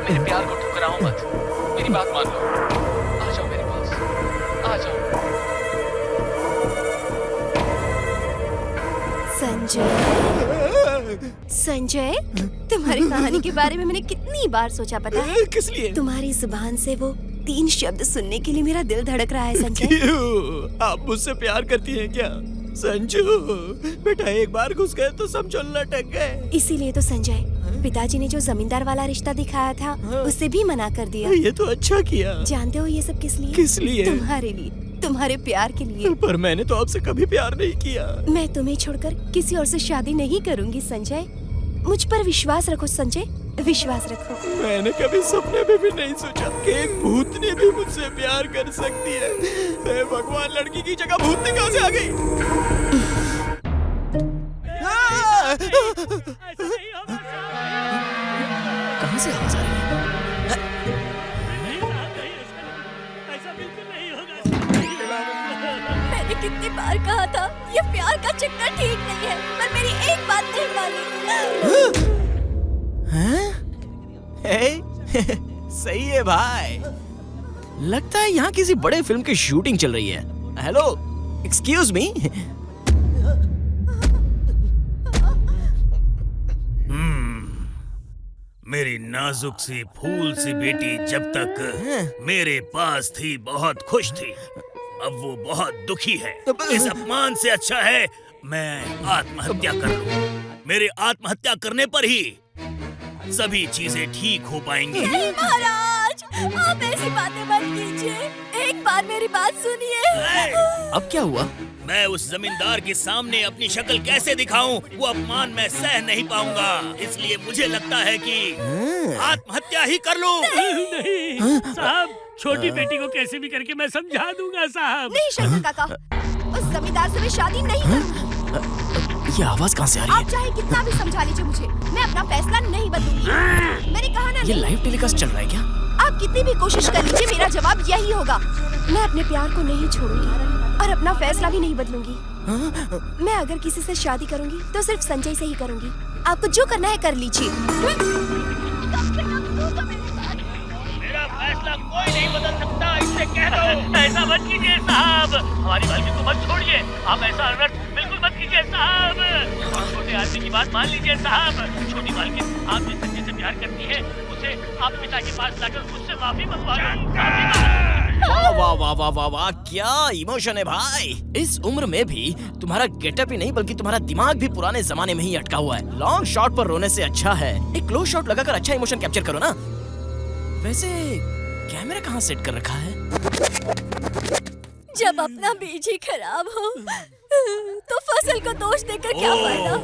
मेरे प्यार को ठुकराओ मत, मेरी बात मान लो। आ जाओ मेरे पास, आ जाओ। संजय, तुम्हारी कहानी के बारे में मैंने कितनी बार सोचा पता है? किस लिए? तुम्हारी जुबान से वो 3 शब्द सुनने के लिए मेरा दिल धड़क रहा है संजय। क्यों? आप मुझसे प्यार करती हैं क्या? संजू बेटा, एक बार घुस गए तो समझो लटक गए। इसीलिए तो संजय, पिताजी ने जो जमींदार वाला रिश्ता दिखाया था उससे भी मना कर दिया। ये तो अच्छा किया। जानते हो ये सब किस लिए? किस लिए? तुम्हारे लिए, तुम्हारे प्यार के लिए। पर मैंने तो आपसे कभी प्यार नहीं किया। मैं तुम्हें छोड़कर किसी और से शादी नहीं करूंगी संजय। मुझ पर विश्वास रखो संजय, विश्वास रखो। मैंने कभी सपने में भी नहीं सोचा कि एक भूतनी भी मुझसे प्यार कर सकती है। हे भगवान, लड़की की जगह भूतनी कहाँ से आ गई? कहाँ से आवाज आ रही है? मैंने कितनी बार कहा था ये प्यार का चक्कर ठीक नहीं है, पर मेरी एक बात नहीं मानी। सही है भाई, लगता है यहाँ किसी बड़े फिल्म की शूटिंग चल रही है। Hello, excuse me. मेरी नाजुक सी फूल सी बेटी जब तक मेरे पास थी बहुत खुश थी, अब वो बहुत दुखी है। इस अपमान से अच्छा है मैं आत्महत्या कर लूं। मेरे आत्महत्या करने पर ही सभी चीजें ठीक हो पाएंगी। नहीं महाराज, आप ऐसी बातें मत कीजिए। एक बार मेरी बात सुनिए। अब क्या हुआ? मैं उस जमींदार के सामने अपनी शक्ल कैसे दिखाऊं? वो अपमान मैं सह नहीं पाऊंगा। इसलिए मुझे लगता है कि आत्महत्या ही कर लूं। नहीं साहब, छोटी बेटी को कैसे भी करके मैं समझा दूंगा साहब। नहीं शंकर काका, उस जमींदार से मैं शादी नहीं करूंगी। ये आवाज कहाँ से आ रही है? आप चाहे कितना भी समझा लीजिए मुझे, मैं अपना फैसला नहीं बदलूंगी। मैंने कहा ना। ये लाइव टेलीकास्ट चल रहा है क्या? आप कितनी भी कोशिश कर लीजिए, मेरा जवाब यही होगा। मैं अपने प्यार को नहीं छोड़ूंगी और अपना फैसला भी नहीं बदलूंगी। मैं अगर किसी से शादी करूंगी तो सिर्फ संजय से ही करूंगी। आपको जो करना है कर लीजिए। मेरा फैसला कोई नहीं बदल सकता, इससे कह दो। ऐसा मत कीजिए साहब, हमारी मालकिन को मत छोड़िए। आप ऐसा अनर्थ बिल्कुल मत कीजिए साहब। छोटे आदमी की बात मान लीजिए साहब। छोटी मालकिन, आप जिस संजय से प्यार करती है उसे आप पिता के पास लाकर उससे माफी मंगवा लो। वाह वाह वाह वाह वाह वाह, क्या इमोशन है भाई। इस उम्र में भी तुम्हारा गेटअप ही नहीं बल्कि तुम्हारा दिमाग भी पुराने जमाने में ही अटका हुआ है। लॉन्ग शॉट पर रोने से अच्छा है एक क्लोज शॉट लगाकर अच्छा इमोशन कैप्चर करो ना। वैसे कैमरा कहाँ सेट कर रखा है? जब अपना बीज ही खराब हो तो फसल को दोष देकर क्या फायदा?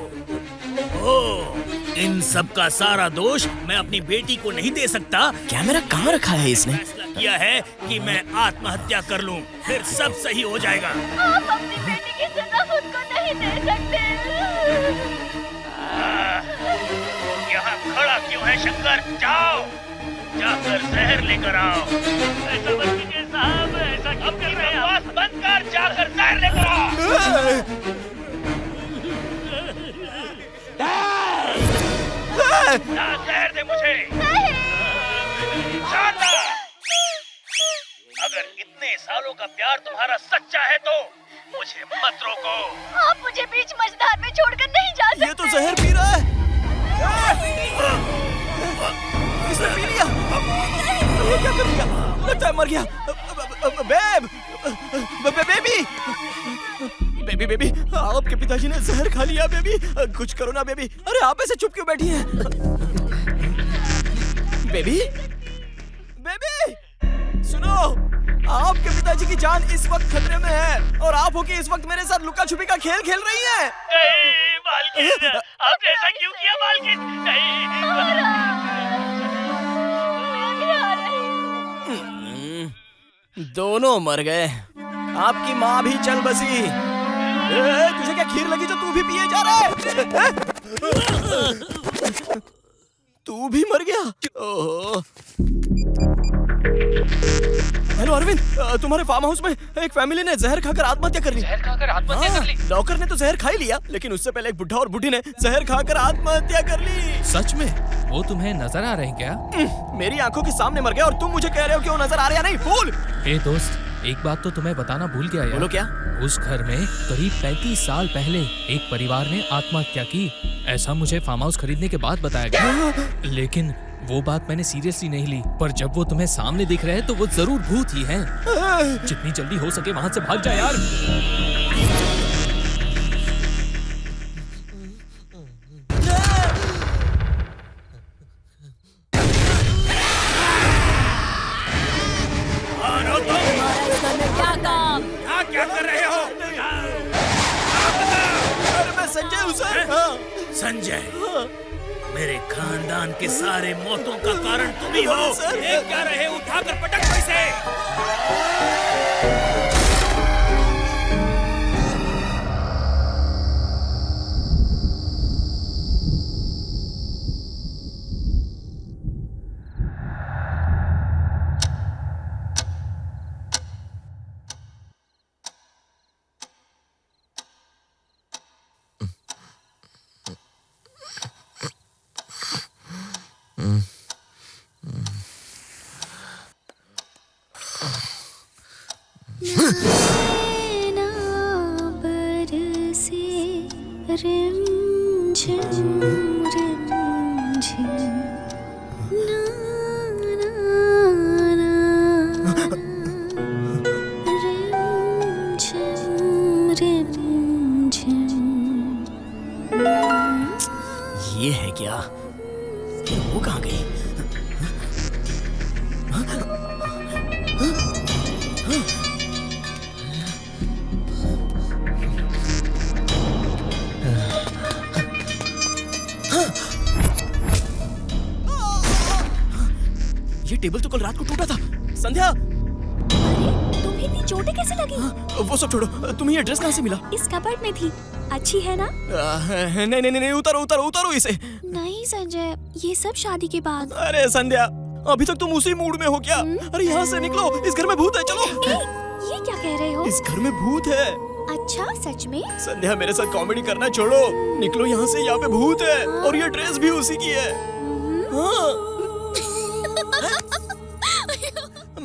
इन सब का सारा दोष मैं अपनी बेटी को नहीं दे सकता। कैमरा कहाँ रखा है इसने? फैसला किया है कि मैं आत्महत्या कर लूं, फिर सब सही हो जाएगा। आप अपनी बेटी की सजा खुद को नहीं दे सकते। यहाँ खड़ा क्यों है शंकर? जाओ, जाकर जहर लेकर आओ। ऐसा मत कीजिए साहब, ऐसा क्यों कर रहे हैं आप? विचार कर जहर लेकर आ। ना जहर दे मुझे। शानदार। अगर इतने सालों का प्यार तुम्हारा सच्चा है तो मुझे मत रोको। आप मुझे बीच मझधार में छोड़कर नहीं जा सकते। ये तो जहर पी रहा है। इसने पी लिया। ये क्या कर दिया? लगता है मर गया। बेबी, आपके पिताजी ने जहर खा लिया बेबी। कुछ करो ना बेबी। अरे आप ऐसे चुप क्यों बैठी हैं? बेबी, सुनो, आपके पिताजी की जान इस वक्त खतरे में है और आप होके इस वक्त मेरे साथ लुका छुपी का खेल खेल रही हैं। नहीं मालकिन, आपने ऐसा क्यों किया मालकिन? दोनों मर गए। आपकी माँ भी चल बसी। तुझे क्या खीर लगी जो तू भी पिए जा रहा है? तू भी मर गया। ओहो। हेलो अरविंद, तुम्हारे फार्म हाउस में एक फैमिली ने जहर खाकर आत्महत्या कर ली। जहर खाकर आत्महत्या कर ली? नौकर ने तो जहर खा ही लिया, लेकिन उससे पहले एक बुढ़ा और बुढ़ी ने जहर खाकर आत्महत्या कर ली। सच में? वो तुम्हें नजर आ रहे हैं क्या? मेरी आंखों के सामने मर गया और तुम मुझे कह रहे हो कि वो नजर आ रहा नहीं? फूल। ए दोस्त, एक बात तो तुम्हें बताना भूल गया यार। बोलो क्या? उस घर में करीब 35 साल पहले एक परिवार ने आत्महत्या की। ऐसा मुझे फार्म हाउस खरीदने के बाद बताया गया। लेकिन वो बात मैंने सीरियसली नहीं ली। पर जब वो तुम्हें सामने दिख रहे हैं तो वो जरूर भूत ही हैं। जितनी जल्दी हो सके वहाँ से भाग जा यार। क्या कर रहे हो? अरे मैं संजय हूँ सर। संजय, मेरे खानदान के सारे मौतों का कारण तुम ही हो। ये क्या रहे? उठाकर पटक दो इसे। ये है क्या? वो कहाँ गई? ये टेबल तो कल रात को टूटा था। संध्या, तुम्हें इतनी चोटें कैसे लगी? वो सब छोड़ो, तुम्हें ये ड्रेस कहाँ से मिला? इस कबर्ड में थी। अच्छी है ना? नहीं, उतारो इसे। नहीं संजय, ये सब शादी के बाद। अरे संध्या, अभी तक तुम उसी मूड में हो क्या? अरे यहाँ से निकलो, इस घर में भूत है। चलो। ये क्या कह रहे हो? इस घर में भूत है। अच्छा, सच में? संध्या, मेरे साथ कॉमेडी करना छोड़ो, निकलो यहाँ से। यहाँ पे भूत है और ये ड्रेस भी उसी की है। हाँ।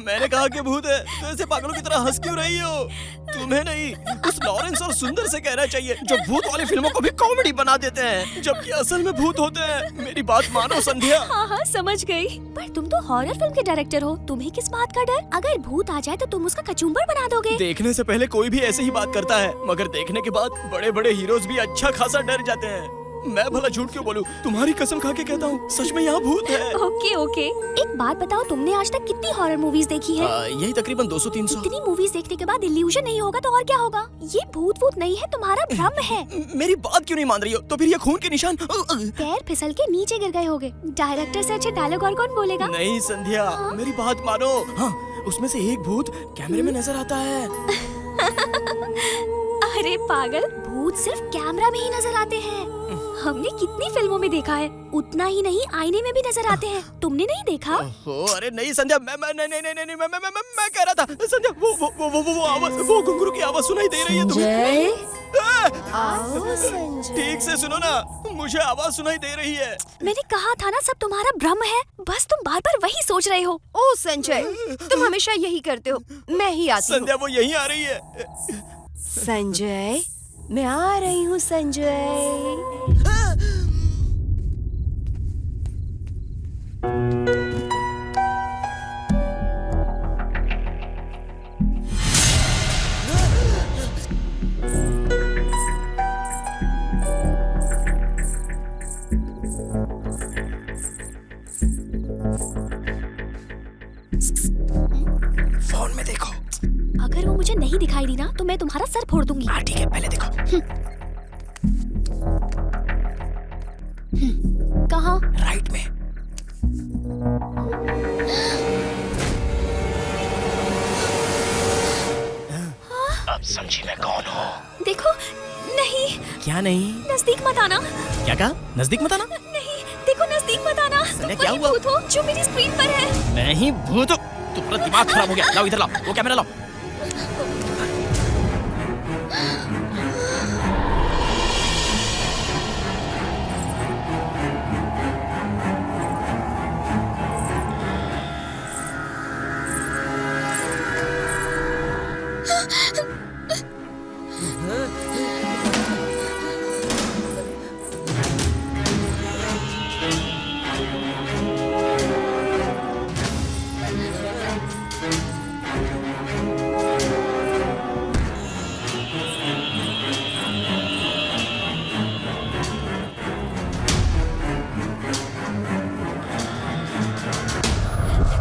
मैंने कहा कि भूत है, तो ऐसे पागलों की तरह हंस क्यों रही हो? तुम्हें नहीं, उस लॉरेंस और सुंदर से कहना चाहिए, जो भूत वाली फिल्मों को भी कॉमेडी बना देते हैं, जबकि असल में भूत होते हैं। मेरी बात मानो संध्या। हाँ, समझ गई। पर तुम तो हॉरर फिल्म के डायरेक्टर हो, तुम्हें किस बात का डर? अगर भूत आ जाए तो तुम उसका कचूम्बर बना दोगे। देखने से पहले कोई भी ऐसे ही बात करता है, मगर देखने के बाद बड़े बड़े हीरोज भी अच्छा खासा डर जाते हैं। मैं भला झूठ क्यों बोलूं? तुम्हारी कसम खा के कहता हूँ, सच में यहाँ भूत है। ओके। एक बात बताओ, तुमने आज तक कितनी हॉरर मूवीज देखी है? यही तकरीबन 200-300। इतनी मूवीज देखने के बाद इल्यूजन नहीं होगा तो और क्या होगा? ये भूत नहीं है, तुम्हारा भ्रम है। मेरी बात क्यों नहीं मान रही हो? तो फिर ये खून के निशान? पैर फिसल के नीचे गिर गए होगे। डायरेक्टर से अच्छे डायलॉग और कौन बोलेगा? नहीं संध्या, मेरी बात मानो। हाँ, उसमें से एक भूत कैमरे में नजर आता है। अरे पागल, भूत सिर्फ कैमरा में ही नजर आते हैं। हमने कितनी फिल्मों में देखा है, उतना ही नहीं आईने में भी नजर आते हैं। तुमने नहीं देखा? अरे नहीं संध्या, मैं कह रहा था संध्या, वो आवाज, वो घुंघरू की आवाज सुनाई दे रही है तुम्हें? आओ संजय। ठीक से सुनो ना, मुझे आवाज सुनाई दे रही है। मैंने कहा था ना, सब तुम्हारा भ्रम है, बस तुम बार बार वही सोच रहे हो। ओ संजय, तुम हमेशा यही करते हो। मैं ही आती हूँ। संध्या वो यहीं आ रही है। संजय, मैं आ रही हूँ संजय। फोन में देखो। अगर वो मुझे नहीं दिखाई दी ना तो मैं तुम्हारा सर फोड़ दूंगी। हाँ ठीक है, पहले देखो। कहाँ? राइट में। अब समझी मैं कौन हूँ? देखो, नहीं। क्या नहीं? नजदीक मत आना। क्या कहा? नजदीक मत आना? नहीं, देखो नजदीक मत आना। तुम क्या वही हुआ? भूत हो जो मेरी स्क्रीन पर है। मैं ही भूत हूँ? तुम्हारा दिमाग खराब हो गया। लाओ इधर लाओ, वो कैमरा लाओ।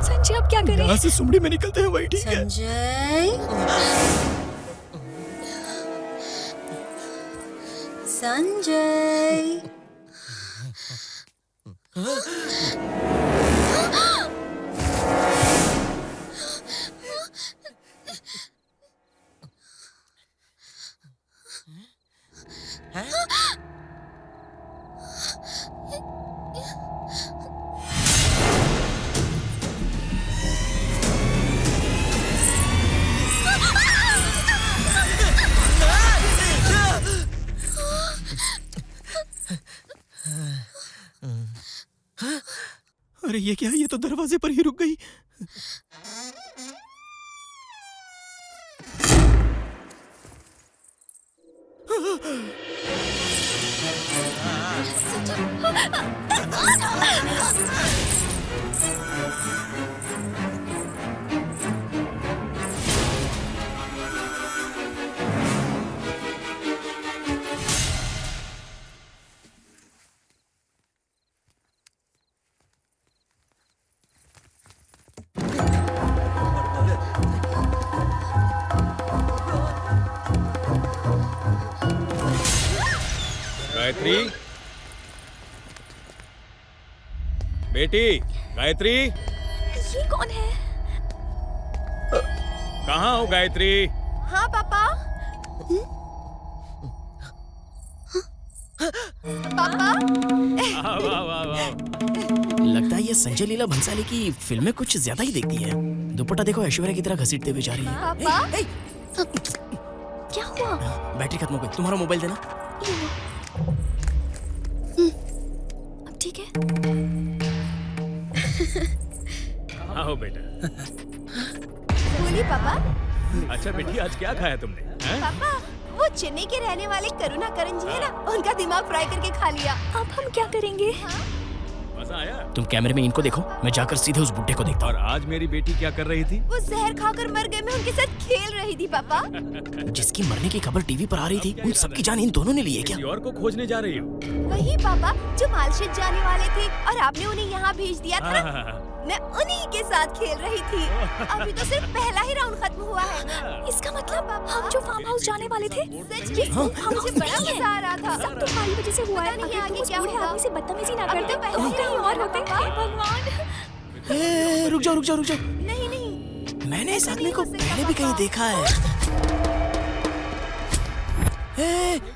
संजय, अब क्या करें? यहाँ से सुमड़ी में निकलते हैं, वही ठीक है। संजय, अरे ये क्या? ये तो दरवाजे पर ही रुक गई। गायत्री, बेटी गायत्री, ये कौन है? कहाँ हो गायत्री? हाँ पापा। पापा। वाह वाह वाह वाह। लगता है ये संजय लीला भंसाली की फिल्में कुछ ज्यादा ही देखती है। दुपट्टा देखो, ऐश्वर्या की तरह घसीटते हुए जा रही है। पापा। क्या हुआ? बैटरी खत्म हो गई। तुम्हारा मोबाइल देना। अब ठीक है। आओ बेटा। बोलिए पापा। अच्छा बेटी, आज क्या खाया तुमने? हैं? पापा, वो चेन्नई के रहने वाले करुणा करन जी है ना, उनका दिमाग फ्राई करके खा लिया। अब हम क्या करेंगे? मजा आया? तुम कैमरे में इनको देखो, मैं जाकर सीधे उस बुड्ढे को देखता हूँ। और आज मेरी बेटी क्या कर रही थी? वो जहर खाकर मर गए, मैं उनके साथ खेल रही थी पापा। जिसकी मरने की खबर टीवी पर आ रही थी, उन सबकी जान इन दोनों ने ली है क्या? किसी और को खोजने जा रही हो? वही पापा जो मालशेज जाने वाले थे और आपने उन्हें यहाँ भेज दिया था ना। मैं उन्हीं के साथ खेल रही थी। अभी तो सिर्फ पहला ही राउंड खत्म हुआ है। इसका मतलब हम जो फार्म हाउस जाने वाले थे, सच में मुझे बड़ा मजा आ रहा था। सब तुम्हारी वजह से हुआ है। पता नहीं अगर आगे तुम उस क्या बूढ़े होगा। आदमी से बदतमीजी ना करते अब तो तो हम कहीं और होते। हे भगवान। रुक जाओ। नहीं नहीं, मैंने इस आदमी को पहले भी कहीं देखा है।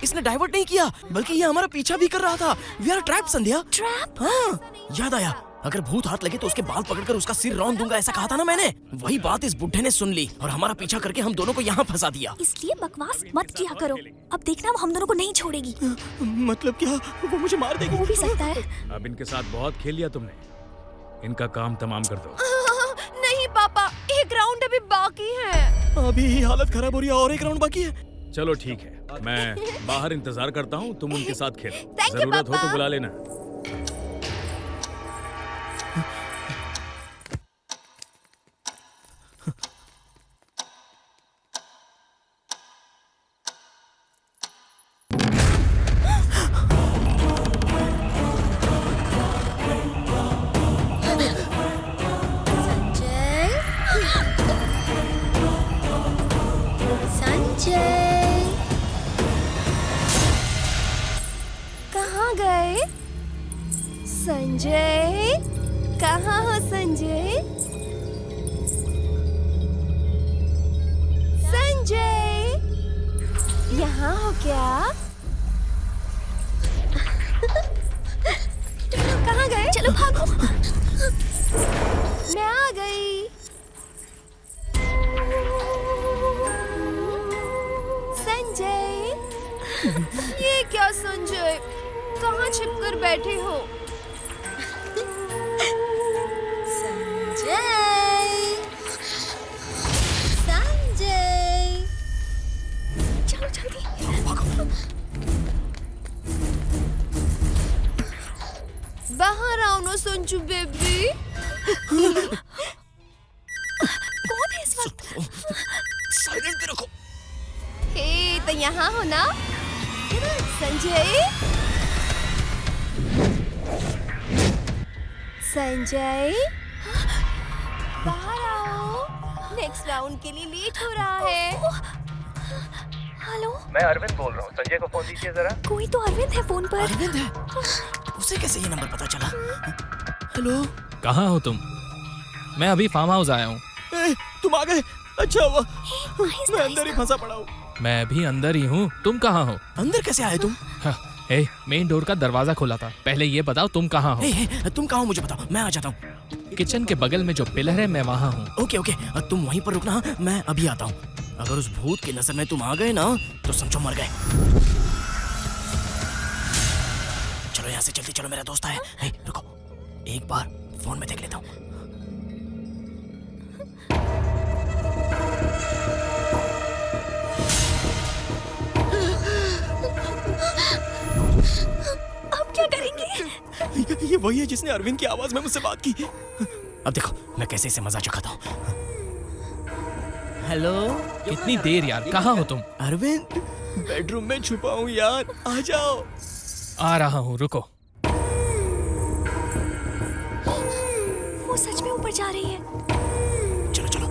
इसने डाइवर्ट नहीं किया, बल्कि ये हमारा पीछा भी कर रहा था। We are trap Sandhya. Trap? हाँ, याद आया, अगर भूत हाथ लगे तो उसके बाल पकड़कर उसका सिर रौंद दूंगा, ऐसा कहा था ना मैंने। वही बात इस बुड्ढे ने सुन ली और हमारा पीछा करके हम दोनों को यहाँ फंसा दिया। इसलिए बकवास मत किया करो। अब देखना वो हम दोनों को नहीं छोड़ेगी। मतलब क्या? वो मुझे मार देगी? हो भी सकता है। अब इनके साथ बहुत खेल लिया तुमने, इनका काम तमाम कर दो। नहीं पापा, एक राउंड अभी बाकी है। अभी हालत खराब हो रही है और एक राउंड बाकी है। चलो ठीक है, मैं बाहर इंतजार करता हूँ, तुम उनके साथ खेलो। Thank you, जरूरत हो पापा। तो बुला लेना। संजय, कहाँ गए? संजय, कहाँ हो संजय? संजय, यहाँ हो क्या? कहाँ गए? चलो भागो। मैं आ गई। संजय, ये क्या संजय? कहाँ छिपकर बैठे हो? संजय, संजय, चलो जल्दी। बाहर आओ ना संजू बेबी। कौन है इस वक्त? साइलेंट पे रखो। हे, तो यहाँ हो ना संजय? संजय, बाहर आओ, नेक्स्ट राउंड के लिए लेट हो रहा है। हेलो, मैं अरविंद बोल रहा हूँ, संजय को फोन दीजिए जरा। कोई तो अरविंद है फोन पर। अरविंद है? उसे कैसे ये नंबर पता चला? हेलो, कहाँ हो तुम? मैं अभी फार्म हाउस आया हूँ। तुम आ गए? अच्छा हुआ, मैं अंदर ही फंसा पड़ा हूँ। मैं भी अंदर ही हूँ, तुम कहाँ हो? अंदर कैसे आए तुम? मेन डोर का दरवाजा खुला था। पहले ये बताओ तुम कहाँ हो? तुम कहाँ हो मुझे बताओ, मैं आ जाता हूँ। किचन के बगल में जो पिलर है मैं वहाँ हूँ। ओके ओके, तुम वहीं पर रुकना, मैं अभी आता हूँ। अगर उस भूत की नजर में तुम आ गए ना तो समझो मर गए। चलो यहाँ से जल्दी चलो, मेरा दोस्त है। रुको, एक बार फोन में देख लेता हूँ। अब क्या करेंगे? ये वही है जिसने अरविंद की आवाज में मुझसे बात की। अब देखो मैं कैसे इसे मजा चखाता हूँ। हेलो, कितनी देर यार, कहाँ हो तुम? अरविंद, बेडरूम में छुपा हूँ यार, आ जाओ। आ रहा हूँ, रुको। वो सच में ऊपर जा रही है। चलो चलो।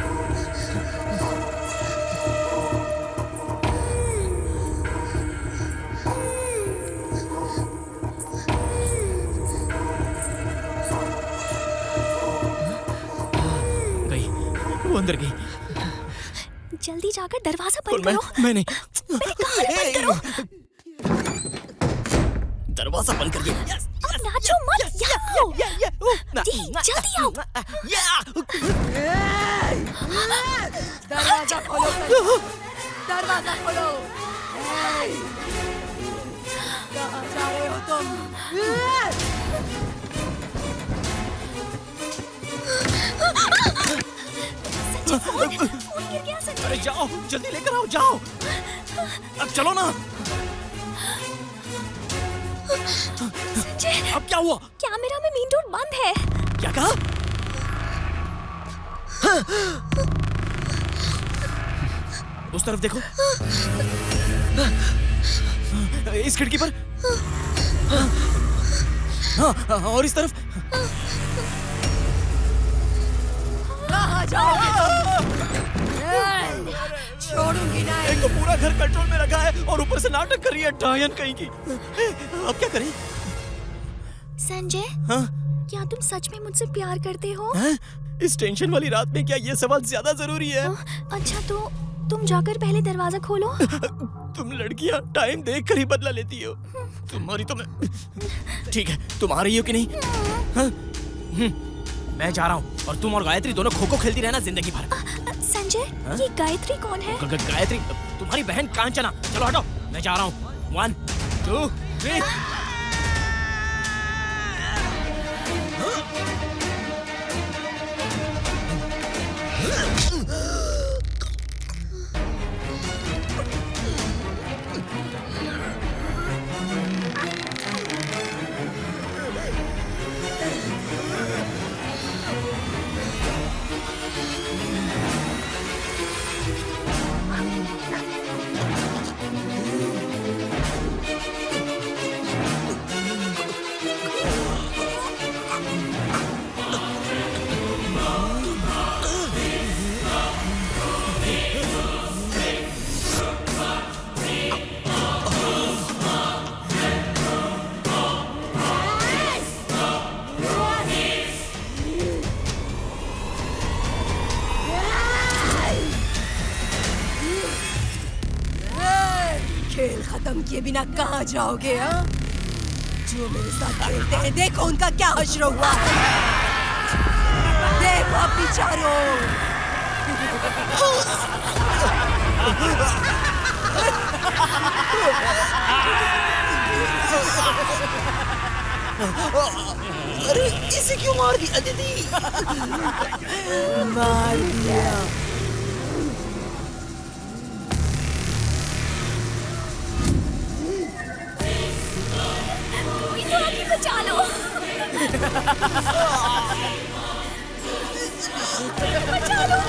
गई, वो अंदर गई। जल्दी जाकर दरवाजा बंद मैं करो। नहीं। मैंने कहा ना बंद करो। दरवाजा बंद कर दिया। अब नाचो मत, यहाँ आओ। जी, जल्दी आओ। दरवाजा खोलो, दरवाजा खोलो। कहाँ जा रहे हो तुम? फोन गिर गया संजय। अरे जाओ, जल्दी लेकर आओ, जाओ। अब चलो ना। संजय, अब क्या हुआ? कैमरा में मेन डोर बंद है। क्या कहा? उस तरफ देखो, इस खिड़की पर। हाँ, और इस तरफ। कहाँ जाओगे तुम? छोड़ूंगी नहीं। एक तो पूरा घर कंट्रोल में रखा है और ऊपर से नाटक कर रही है डायन कहीं की। अब क्या करें? संजय, हाँ? क्या तुम सच में मुझसे प्यार करते हो? हाँ? इस टेंशन वाली रात में क्या ये सवाल ज्यादा जरूरी है? अच्छा तो तुम जाकर पहले दरवाजा खोलो। तुम लड़कियां टाइम देख कर ही बदला लेती हो। तुम्हारी तो मैं ठीक है, तुम आ रही हो कि नहीं? हाँ? मैं जा रहा हूँ और तुम और गायत्री दोनों खो खो खेलती रहना जिंदगी भर। संजय, ये गायत्री कौन है? गायत्री तुम्हारी बहन कांचना। चलो हटो, मैं जा रहा हूँ। 1 2 3। खेल खत्म किए बिना कहाँ जाओगे? हाँ, जो मेरे साथ खेलते हैं देखो उनका क्या हश्र हुआ है। देखो बेचारों। अरे इसे क्यों मार दिया दीदी? मार दिया। बचा लो। बचा लो।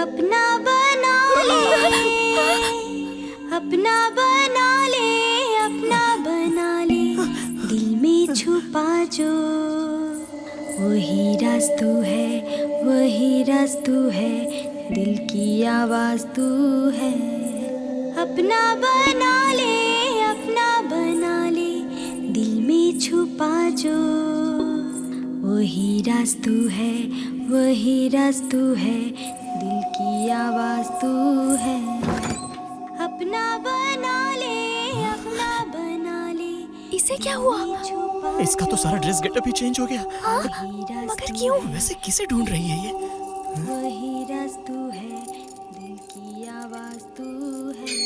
अपना बना ले, अपना बना ले, अपना बना ले, दिल में छुपा जो वही राज तू है, वही राज तू है, दिल की आवाज तू है। अपना बना ले, अपना बना ले, दिल में छुपा जो वही राज तू है, वही राज तू है, दिल की आवाज तू है। अपना बना ले, अपना बना ले। इसे क्या हुआ? इसका तो सारा ड्रेस गेटअप ही चेंज हो गया। हाँ? मगर क्यों? वैसे किसे ढूंढ रही है ये? वही राज तू है, दिल की आवाज तू है।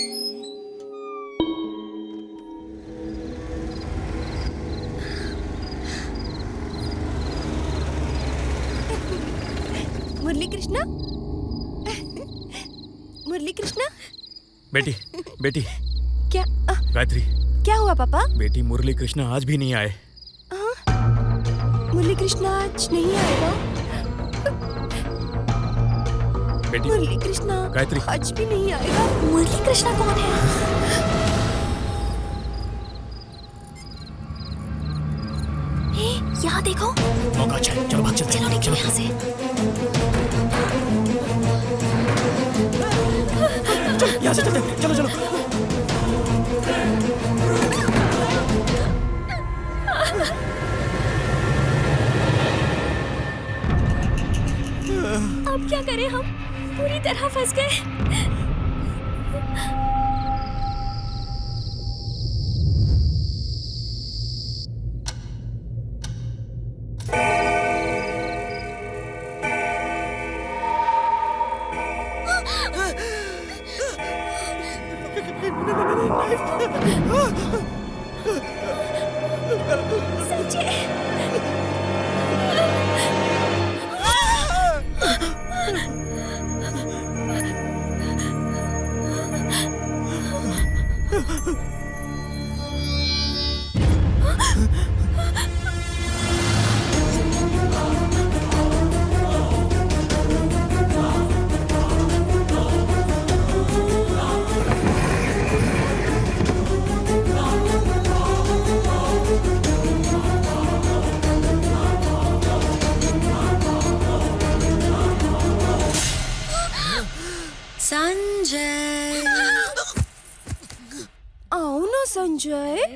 मुरली कृष्णा, मुरली कृष्णा। बेटी, बेटी। क्या गायत्री, क्या हुआ पापा? बेटी मुरली कृष्णा आज भी नहीं आए। मुरली कृष्णा आज नहीं आएगा? बेटी, मुरली कृष्णा गायत्री आज भी नहीं आएगा। मुरली कृष्णा कौन है? यहाँ देखो। मौका चलो, चलो भाग चलते हैं। चलो निकलो यहाँ से। यहाँ से चलते हैं, चलो चलो। अब क्या करें हम? पूरी तरह फंस गए।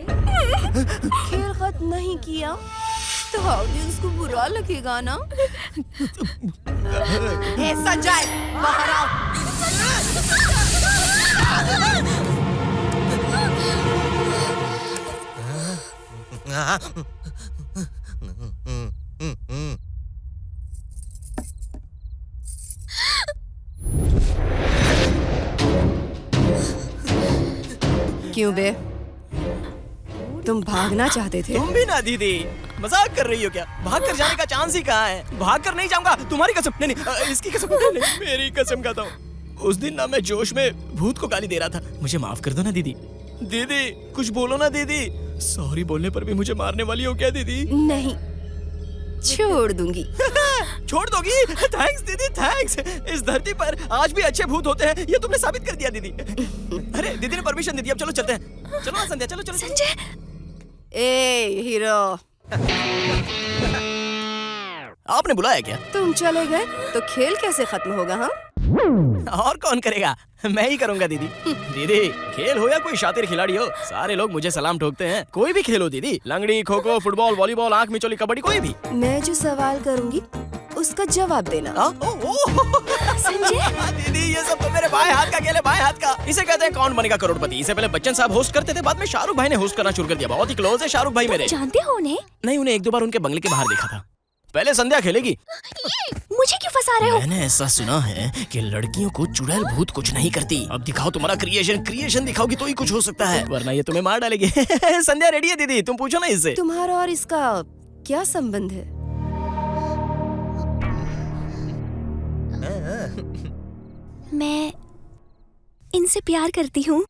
खेल खत्म नहीं किया तो ऑडियंस को बुरा लगेगा ना। ऐसा जाए बाहर आओ। क्यों बे, तुम भागना चाहते थे? तुम भी ना दीदी, मजाक कर रही हो क्या? भाग कर जाने का चांस ही कहाँ है? भाग कर नहीं जाऊंगा, तुम्हारी कसम। नहीं नहीं, इसकी कसम नहीं, मेरी कसम खाता हूँ। उस दिन ना मैं जोश में भूत को गाली दे रहा था। मुझे माफ कर दो ना दीदी। दीदी कुछ बोलो ना दीदी। सॉरी बोलने पर भी मुझे मारने वाली हो क्या दीदी? नहीं, छोड़ दूंगी। छोड़ दोगी? थैंक्स दीदी, थैंक्स। इस धरती पर आज भी अच्छे भूत होते हैं, ये तुमने साबित कर दिया दीदी। अरे दीदी ने परमिशन दे दी, अब चलो चलते हैं। चलो ना संध्या, चलो चलो। संजय, ए हीरो, आपने बुलाया क्या? तुम चले गए तो खेल कैसे खत्म होगा? हाँ, और कौन करेगा? मैं ही करूंगा दीदी। दीदी खेल हो या कोई शातिर खिलाड़ी हो, सारे लोग मुझे सलाम ठोकते हैं। कोई भी खेल हो दीदी, लंगड़ी, खो खो, फुटबॉल, वॉलीबॉल, आंख मिचौली, कबड्डी, कोई भी। मैं जो सवाल करूंगी उसका जवाब देना। संजय दीदी, ये सब तो मेरे बाएं हाथ का खेल है, बाएं हाथ का। इसे कहते हैं कौन बनेगा करोड़पति। इसे पहले बच्चन साहब होस्ट करते थे, बाद में शाहरुख भाई ने होस्ट करना शुरू कर दिया। बहुत ही क्लोज है शाहरुख भाई मेरे। जानते हो उन्हें? नहीं, उन्हें एक दो बार उनके बंगले के बाहर देखा था। पहले संध्या खेलेगी। मुझे क्यों फंसा रहे हो? मैंने ऐसा सुना है कि लड़कियों को चुड़ैल भूत कुछ नहीं करती। अब दिखाओ तुम्हारा क्रिएशन दिखाओगी तो ही कुछ हो सकता है, वरना ये तुम्हें मार डालेगी। संध्या रेडी है दीदी, तुम पूछो ना इससे। तुम्हारा और इसका क्या संबंध है? मैं इनसे प्यार करती हूँ।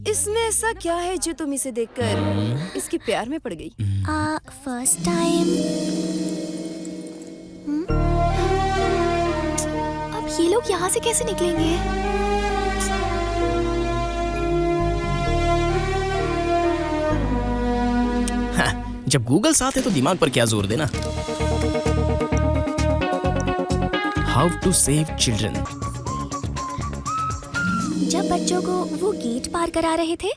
इसमें ऐसा क्या है जो तुम इसे देखकर इसके प्यार में पड़ गई? First time. अब ये लोग यहाँ से कैसे निकलेंगे? हाँ, जब गूगल साथ है तो दिमाग पर क्या जोर देना। How to save children. जब बच्चों को वो गेट पार करा रहे थे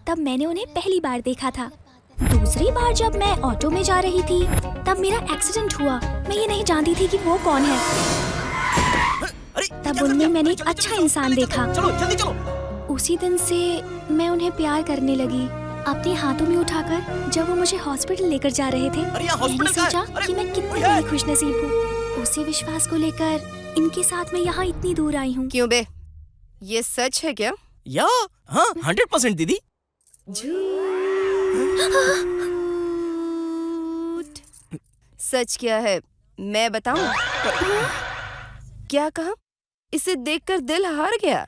तब मैंने उन्हें पहली बार देखा था। दूसरी बार जब मैं ऑटो में जा रही थी तब मेरा एक्सीडेंट हुआ। मैं ये नहीं जानती थी कि वो कौन है। तब उनमें मैंने एक अच्छा इंसान देखा। चलो जल्दी चलो। उसी दिन से मैं उन्हें प्यार करने लगी, अपने हाथों में उठाकर। जब वो मुझे हॉस्पिटल लेकर जा रहे थे मैंने सोचा कि मैं कितनी बड़ी खुशनसीब हूँ। उसी विश्वास को लेकर इनके साथ मैं यहाँ इतनी दूर आई हूँ। क्यों बे, ये सच है क्या? या हाँ, 100% दीदी। सच क्या है मैं बताऊं? क्या कहा? इसे देखकर दिल हार गया।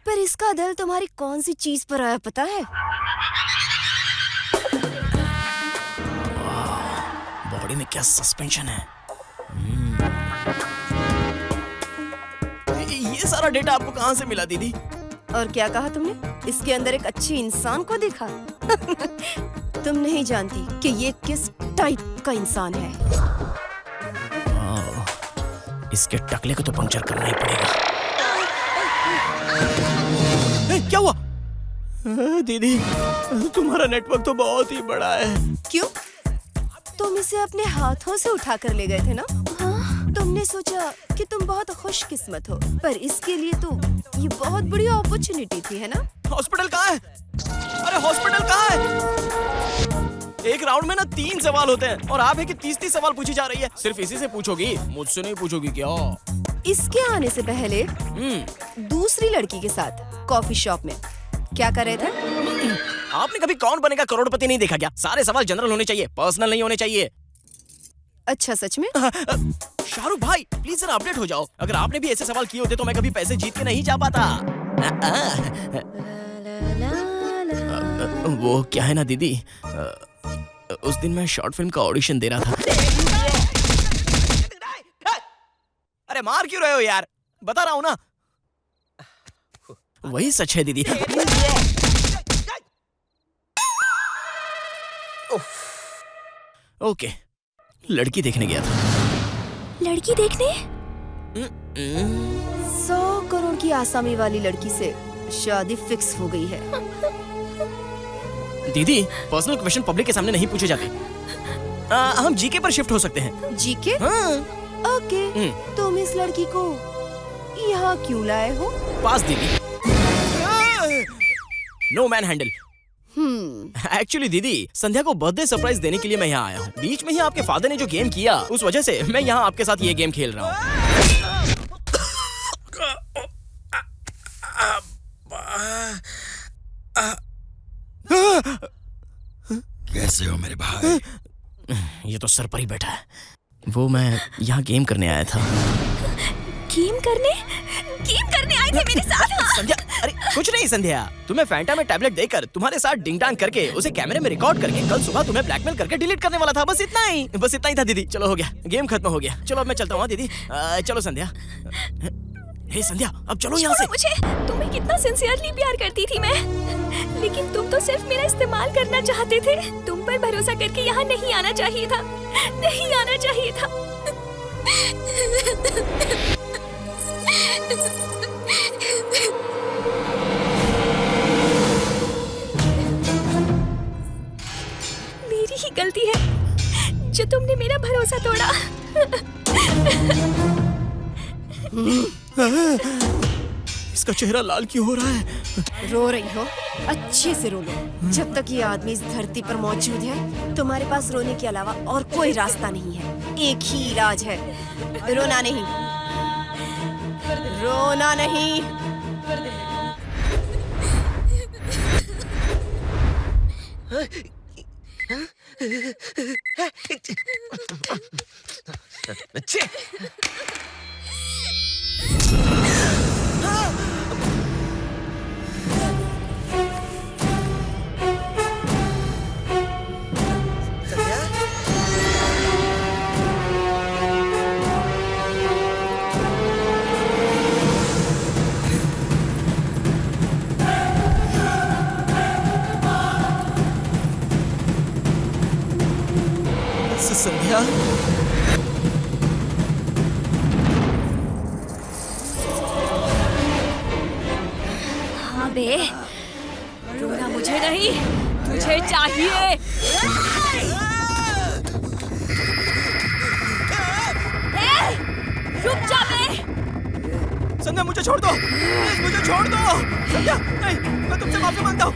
पर इसका दिल तुम्हारी कौन सी चीज पर आया पता है? बॉडी में क्या सस्पेंशन है। ये सारा डेटा आपको कहाँ से मिला दीदी? और क्या कहा तुमने? इसके अंदर एक अच्छे इंसान को देखा? तुम नहीं जानती कि ये किस टाइप का इंसान है। इसके टकले को तो पंक्चर करना ही पड़ेगा। क्या हुआ? दीदी तुम्हारा नेटवर्क तो बहुत ही बड़ा है। क्यों? तुम इसे अपने हाथों से उठा कर ले गए थे ना? तुमने सोचा कि तुम बहुत खुशकिस्मत हो, पर इसके लिए तो ये बहुत बड़ी अपॉर्चुनिटी थी, है ना? हॉस्पिटल कहाँ है? अरे हॉस्पिटल कहाँ है? एक राउंड में ना 3 सवाल होते हैं और आप है कि 30 सवाल पूछी जा रही है। सिर्फ इसी से पूछोगी, मुझसे नहीं पूछोगी क्या? इसके आने से पहले दूसरी लड़की के साथ कॉफी शॉप में क्या कर रहे थे? आपने कभी कौन बनेगा करोड़पति नहीं देखा क्या? सारे सवाल जनरल होने चाहिए, पर्सनल नहीं होने चाहिए। अच्छा सच में? शाहरुख भाई प्लीज जरा अपडेट हो जाओ। अगर आपने भी ऐसे सवाल किए होते तो मैं कभी पैसे जीत के नहीं जा पाता। वो क्या है ना दीदी, उस दिन मैं शॉर्ट फिल्म का ऑडिशन दे रहा था। अरे मार क्यों रहे हो यार? बता रहा हूँ ना। वही सच है दीदी। ओके, लड़की देखने गया था। लड़की देखने? 100 करोड़ की आसामी वाली लड़की से शादी फिक्स हो गई है। दीदी, पर्सनल क्वेश्चन पब्लिक के सामने नहीं पूछे जाते। हम जीके पर शिफ्ट हो सकते हैं। जीके? हाँ। ओके। तुम इस लड़की को यहाँ क्यों लाए हो? पास दीदी। No man handle. एक्चुअली दीदी, संध्या को बर्थडे सरप्राइज देने के लिए मैं यहाँ आया हूँ। बीच में ही आपके फादर ने जो गेम किया, उस वजह से मैं यहाँ आपके साथ ये गेम खेल रहा हूँ। कैसे हो मेरे भाई? ये तो सर पर ही बैठा है। वो मैं यहाँ गेम करने आया था। गेम करने आए थे मेरे साथ? हाँ? संध्या, अरे कुछ नहीं संध्या, तुम्हें फैंटा में टैबलेट देकर तुम्हारे साथ डिंग डांग करके उसे कैमरे में रिकॉर्ड करके कल सुबह तुम्हें ब्लैकमेल करके डिलीट करने वाला था। बस इतना ही था दीदी। चलो हो गया, गेम खत्म हो गया। चलो अब मैं चलता हूँ दीदी। चलो संध्या। हे संध्या, अब चलो यहाँ से। मुझे तुम्हें कितना सिंसियरली प्यार करती थी मैं, लेकिन तुम तो सिर्फ मेरा इस्तेमाल करना चाहते थे। तुम पर भरोसा करके यहाँ नहीं आना चाहिए था, नहीं आना चाहिए था। मेरी ही गलती है जो तुमने मेरा भरोसा तोड़ा। इसका चेहरा लाल क्यों हो रहा है? रो रही हो? अच्छे से रो लो। जब तक ये आदमी इस धरती पर मौजूद है, तुम्हारे पास रोने के अलावा और कोई रास्ता नहीं है। एक ही इलाज है, रोना नहीं, रोना नहीं। संध्या, हाँ बे, रोना मुझे नहीं, तुझे चाहिए। रुक जा बे। संध्या मुझे छोड़ दो, प्लीज मुझे छोड़ दो। संध्या, नहीं, मैं तुमसे माफी मांगता हूँ।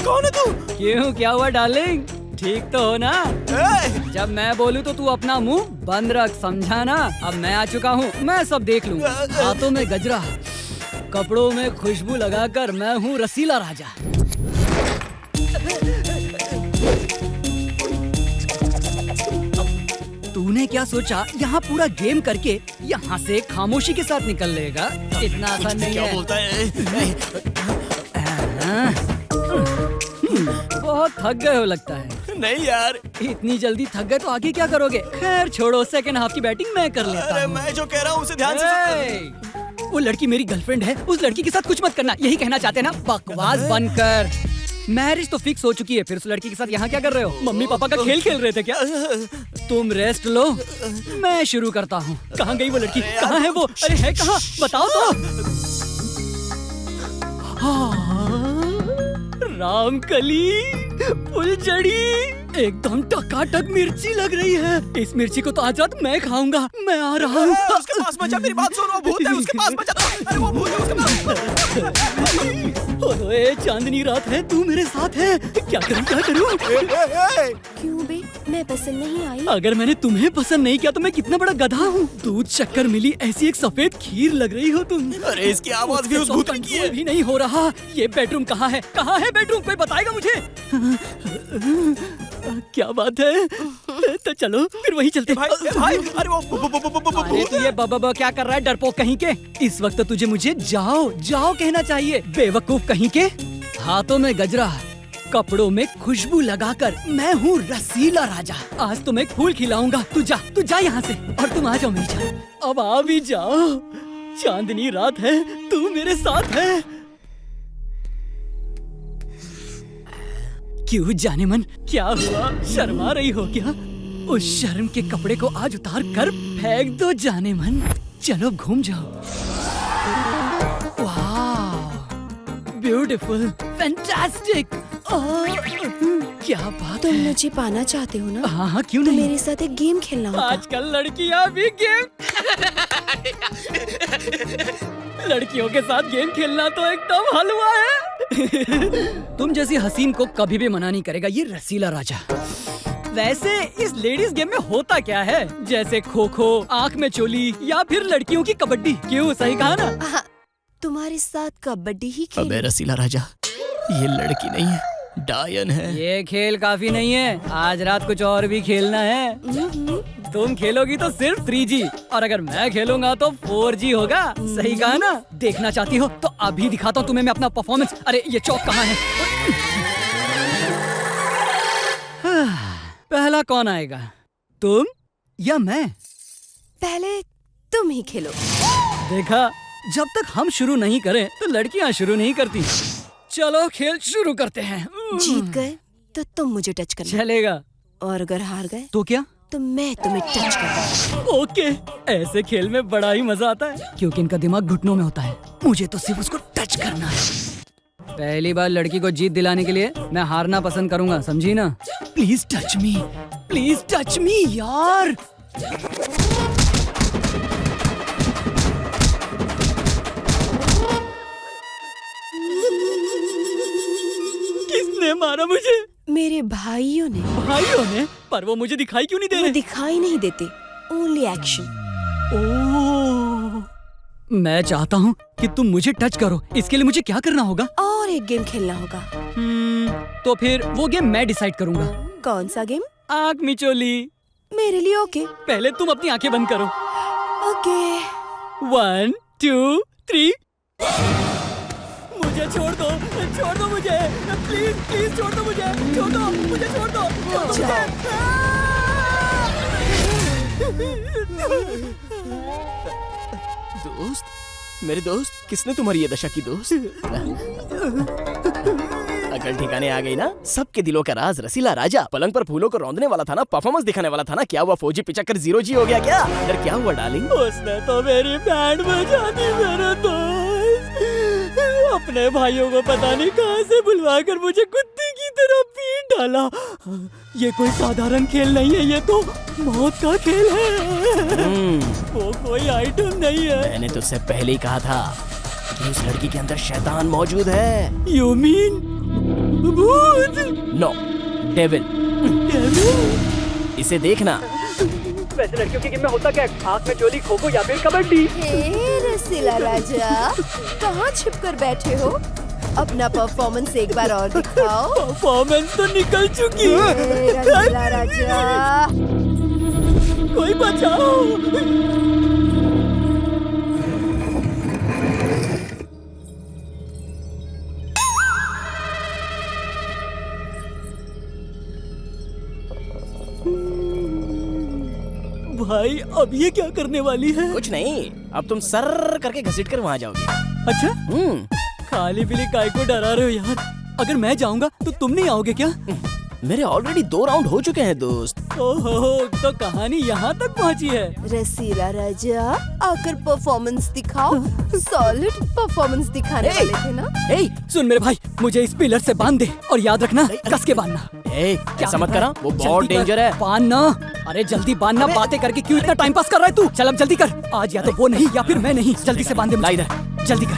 कौन है तू? क्यों, क्या हुआ डार्लिंग? ठीक तो हो ना? जब मैं बोलूँ तो तू अपना मुंह बंद रख, समझा ना? अब मैं आ चुका हूँ, मैं सब देख लूँगा। हाथों में गजरा, कपड़ों में खुशबू लगाकर मैं हूँ रसीला राजा। तूने क्या सोचा यहाँ पूरा गेम करके यहाँ से खामोशी के साथ निकल लेगा? इतना आसान नहीं है। क्या बोलता है? बहुत थक गए हो लगता है। नहीं यार, इतनी जल्दी थक गए तो आगे क्या करोगे? खैर छोड़ो, सेकंड हाफ की बैटिंग मैं कर लेता हूँ। मैं जो कह रहा हूँ उसे ध्यान से सुन। वो लड़की मेरी गर्लफ्रेंड है, उस लड़की के साथ कुछ मत करना, यही कहना चाहते ना? बकवास बंद कर। मैरिज तो फिक्स हो चुकी है, फिर उस लड़की के साथ यहाँ क्या कर रहे हो? मम्मी पापा का खेल खेल रहे थे क्या? तुम रेस्ट लो, मैं शुरू करता हूँ। कहाँ गई वो लड़की? कहाँ है वो? अरे है कहाँ? बताओ तो। रामकली, फुलझड़ी, एकदम टकाटक मिर्ची लग रही है। इस मिर्ची को तो आज रात मैं खाऊंगा। मैं आ रहा हूँ। उसके पास मत जा, मेरी बात सुनो, भूत है, उसके पास मत जा। ओए चांदनी रात है, तू मेरे साथ है, क्या करूं क्या करूं? क्यों बे, मैं पसंद नहीं आई? अगर मैंने तुम्हें पसंद नहीं किया तो मैं कितना बड़ा गधा हूँ। दूध शक्कर मिली ऐसी एक सफेद खीर लग रही हो तुम। अरे इसकी आवाज भी उस भूतनी की है। भी नहीं हो रहा। ये बेडरूम कहाँ है? कहाँ है बेडरूम? कोई बताएगा मुझे? क्या बात है? तो चलो फिर वहीं चलते। भाई अरे वो अरे तो ये बाबा क्या कर रहा है डरपोक कहीं के? इस वक्त तुझे मुझे जाओ जाओ कहना चाहिए, बेवकूफ कहीं के। हाथों में गजरा, कपड़ों में खुशबू लगाकर मैं हूँ रसीला राजा। आज तुम्हें एक फूल खिलाऊंगा। तू जा यहाँ से, और तुम आ जाओ मेरी जान। अब आ भी जाओ, चांदनी रात है, तू मेरे साथ है। क्यों जाने मन, क्या हुआ? शर्मा रही हो क्या? उस शर्म के कपड़े को आज उतार कर फेंक दो जाने मन। चलो घूम जाओ। Beautiful, fantastic. क्या बात तुम है? मुझे पाना चाहते हो ना? हाँ क्यों तो नहीं? मेरे साथ एक गेम खेलना होगा। आजकल लड़कियां भी गेम लड़कियों के साथ गेम खेलना तो एकदम हलवा है। तुम जैसी हसीन को कभी भी मना नहीं करेगा ये रसीला राजा। वैसे इस लेडीज गेम में होता क्या है? जैसे खो खो, आँख में चोली, या फिर लड़कियों की कबड्डी। क्यों, सही कहा ना? तुम्हारे साथ कबड्डी ही खेल। अबे रसीला राजा, ये लड़की नहीं है, डायन है। ये खेल काफी नहीं है, आज रात कुछ और भी खेलना है। तुम खेलोगी तो सिर्फ 3G, और अगर मैं खेलूंगा तो 4G होगा। सही कहा ना? देखना चाहती हो तो अभी दिखाता हूँ तुम्हें मैं अपना परफॉर्मेंस। अरे ये चौक कहाँ है? पहला कौन आएगा, तुम या मैं? पहले तुम ही खेलो। देखा, जब तक हम शुरू नहीं करें तो लड़कियां शुरू नहीं करती। चलो खेल शुरू करते हैं। जीत गए तो तुम मुझे टच करना। चलेगा। और अगर हार गए तो क्या? तो मैं तुम्हें टच करूंगा। ओके, ऐसे खेल में बड़ा ही मजा आता है, क्योंकि इनका दिमाग घुटनों में होता है। मुझे तो सिर्फ उसको टच करना है। पहली बार लड़की को जीत दिलाने के लिए मैं हारना पसंद करूंगा, समझी ना? Please touch me, please touch me यार। किसने मारा मुझे? मेरे भाइयों ने। भाइयों ने? पर वो मुझे दिखाई क्यों नहीं दे रहे? वो दिखाई नहीं देते, ओनली एक्शन। मैं चाहता हूँ कि तुम मुझे टच करो। इसके लिए मुझे क्या करना होगा? और एक गेम खेलना होगा। तो फिर वो गेम मैं डिसाइड करूँगा। कौन सा गेम? आँख मिचोली। मेरे लिए ओके। पहले तुम अपनी आंखें बंद करो। ओके। 1 2 3। मुझे छोड़ दो मुझे, प्लीज प्लीज छोड़ दो मुझे, छोड़ दो मुझे, छोड़ दो मुझे। दोस्त, मेरे दोस्त, किसने तुम्हारी ये दशा की दोस्त? अकल ठिकाने आ गई ना? सबके दिलों का राज रसीला राजा पलंग पर फूलों को रौंदने वाला था ना, परफॉर्मेंस दिखाने वाला था ना। क्या हुआ, 4G पिचक्कर 0G हो गया क्या? इधर क्या हुआ डार्लिंग? उसने तो मेरी बैंड बजा दी मेरे दोस्त। अपने भाइयों को पता नहीं कहाँ से बुलवा कर मुझे कुत्ते की तरह पीट डाला। ये कोई साधारण खेल नहीं है, ये तो मौत का खेल है। वो कोई आइटम नहीं है। मैंने तुझसे पहले ही कहा था कि उस लड़की के अंदर शैतान मौजूद है। You mean भूत? No, devil. इसे देखना। वैसे लड़कियों के गेम में होता क्या? आँख में चोली, खो खो या फिर कबड्डी। हे रसीला राजा, कहाँ छिप कर बैठे हो? अपना परफॉर्मेंस एक बार और दिखाओ। परफॉर्मेंस तो निकल चुकी है। रसीला राजा, कोई बचाओ। भाई अब ये क्या करने वाली है? कुछ नहीं, अब तुम सर करके घसीट कर वहाँ जाओगे। अच्छा, खाली पीली काय को डरा रहे हो यार? अगर मैं जाऊंगा तो तुम नहीं आओगे क्या? मेरे ऑलरेडी 2 राउंड हो चुके हैं दोस्त। ओहो, तो कहानी यहाँ तक पहुँची है। रसीला राजा, आकर परफॉर्मेंस दिखाओ। सॉलिड परफॉर्मेंस दिखाने वाले थे ना? सुन मेरे भाई, मुझे इस पिलर से बांध दे, और याद रखना कस के बांधना। ऐसा मत करा, वो बहुत डेंजर है। बांधना। अरे जल्दी बांधना, बातें करके क्यों इतना टाइम पास कर रहा है तू? चल अब जल्दी कर। आज या तो वो नहीं या फिर मैं नहीं। जल्दी से बांध दे मुझे। जल्दी कर।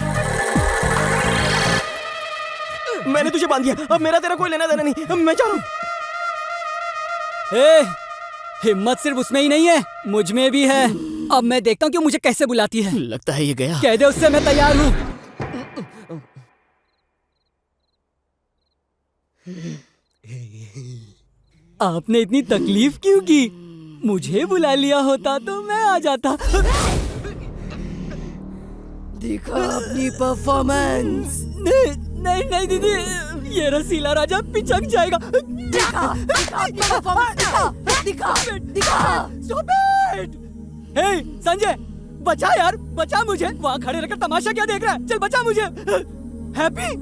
मैंने तुझे बांध दिया, अब मेरा तेरा कोई लेना देना नहीं, अब मैं जा रहा हूँ। हिम्मत सिर्फ उसमें ही नहीं है, मुझ में भी है। अब मैं देखता हूँ कि मुझे कैसे बुलाती है। लगता है ये गया। कह दे उससे मैं तैयार हूँ। आपने इतनी तकलीफ क्यों की? मुझे बुला लिया होता तो मैं आ जाता। दिखा अपनी परफॉर्मेंस। नहीं नहीं दीदी, ये रसीला राजा पिचक जाएगा। दिखा अपनी परफॉर्मेंस, दिखा। Stop it! Hey, संजय, बचा यार, बचा मुझे। वहाँ खड़े रहकर तमाशा क्या देख रहा है? चल बचा मुझे। हैप्पी?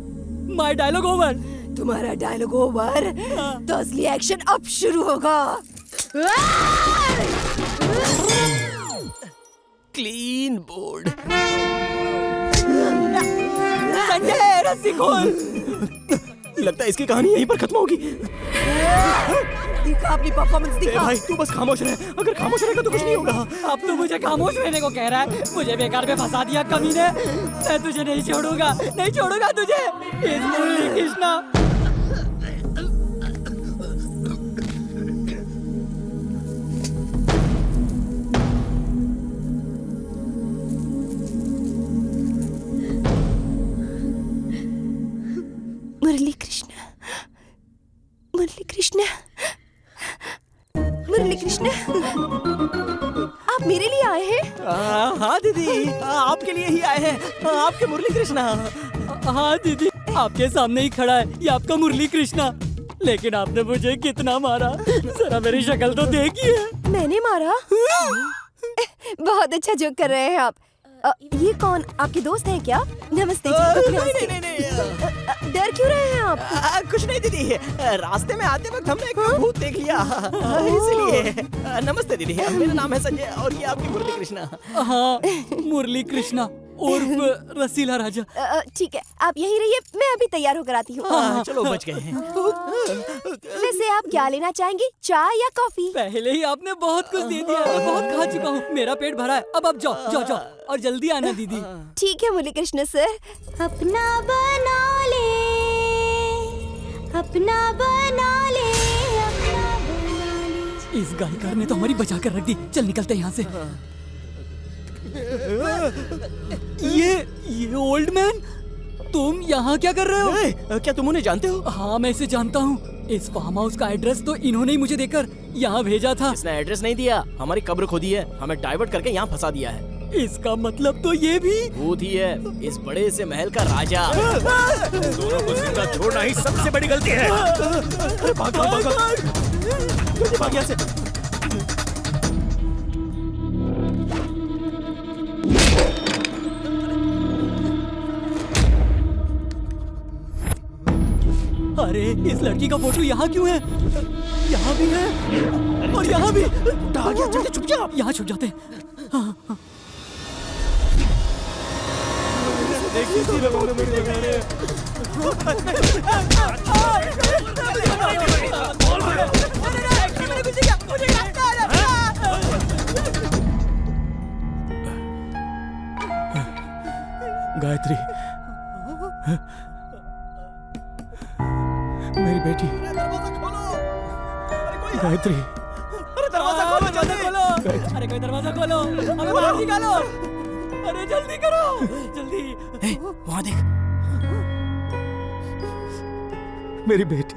My dialogue over. तुम्हारा डायलॉग ओवर तो असली एक्शन अब शुरू होगा। Clean board. संजय, रस्सी खोल। लगता है इसकी कहानी यहीं पर खत्म होगी। दिखा अपनी परफॉर्मेंस, दिखा। भाई तू बस खामोश रह, अगर खामोश रहेगा तो कुछ नहीं होगा। अब तो मुझे खामोश रहने को कह रहा है। मुझे बेकार में फंसा दिया कमीने। मैं तुझे नहीं छोड़ूंगा, नहीं छोड़ूंगा तुझे। इस मुरली कृष्णा। मुरली कृष्णा, मुरली कृष्णा, मुरली कृष्णा, आप मेरे लिए आए हैं? हाँ दीदी, आपके लिए ही आए हैं। आपके मुरली कृष्णा। हाँ दीदी, आपके सामने ही खड़ा है ये आपका मुरली कृष्णा। लेकिन आपने मुझे कितना मारा, जरा मेरी शक्ल तो देखिए। मैंने मारा? बहुत अच्छा जोक कर रहे हैं आप। ये कौन, आपके दोस्त हैं क्या? नमस्ते जी। नहीं। डर क्यों रहे हैं आप? कुछ नहीं दीदी, रास्ते में आते वक्त हमने एक भूत देख लिया, इसलिए। नमस्ते दीदी, मेरा नाम है संजय और ये आपकी मुरली कृष्णा। हाँ, मुरली कृष्णा उर्फ रसीला राजा। ठीक है, आप यहीं रहिए, मैं अभी तैयार होकर आती हूँ। हाँ, चलो बच गए हैं। वैसे आप क्या लेना चाहेंगी, चाय या कॉफी? पहले ही आपने बहुत कुछ दे दिया, मैं बहुत खा चुका हूँ। मेरा पेट भरा है, अब आप जाओ जाओ जाओ और जल्दी आना दीदी। ठीक है मुरली कृष्ण सर। अपना बना ले, अपना बना ले, अपना बना ले। इस गायकार ने तो हमारी बचा कर रख दी। चल निकलते यहाँ से। ये ओल्ड मैन, तुम यहाँ क्या कर रहे हो? क्या तुम उन्हें जानते हो? हाँ, मैं इसे जानता हूँ। इस फार्म हाउस का एड्रेस तो इन्होंने ही मुझे देकर यहाँ भेजा था। इसने एड्रेस नहीं दिया, हमारी कब्र खोदी है, हमें डाइवर्ट करके यहाँ फंसा दिया है। इसका मतलब तो ये भी भूत ही है, इस बड़े से महल का राजा। दोनों को जिंदा छोड़ना ही सबसे बड़ी गलती है। भाग यहाँ से। अरे इस लड़की का फोटो यहाँ क्यों है? यहाँ भी है और यहाँ भी। छुप जा। यहाँ छुप जाते हैं। हाँ। गायत्री, मेरी बेटी गायत्री। अरे दरवाजा खोलो, जल्दी खोलो। अरे कोई दरवाजा खोलो, हमें बाहर निकालो। अरे जल्दी करो, जल्दी। वहाँ देख, मेरी बेटी।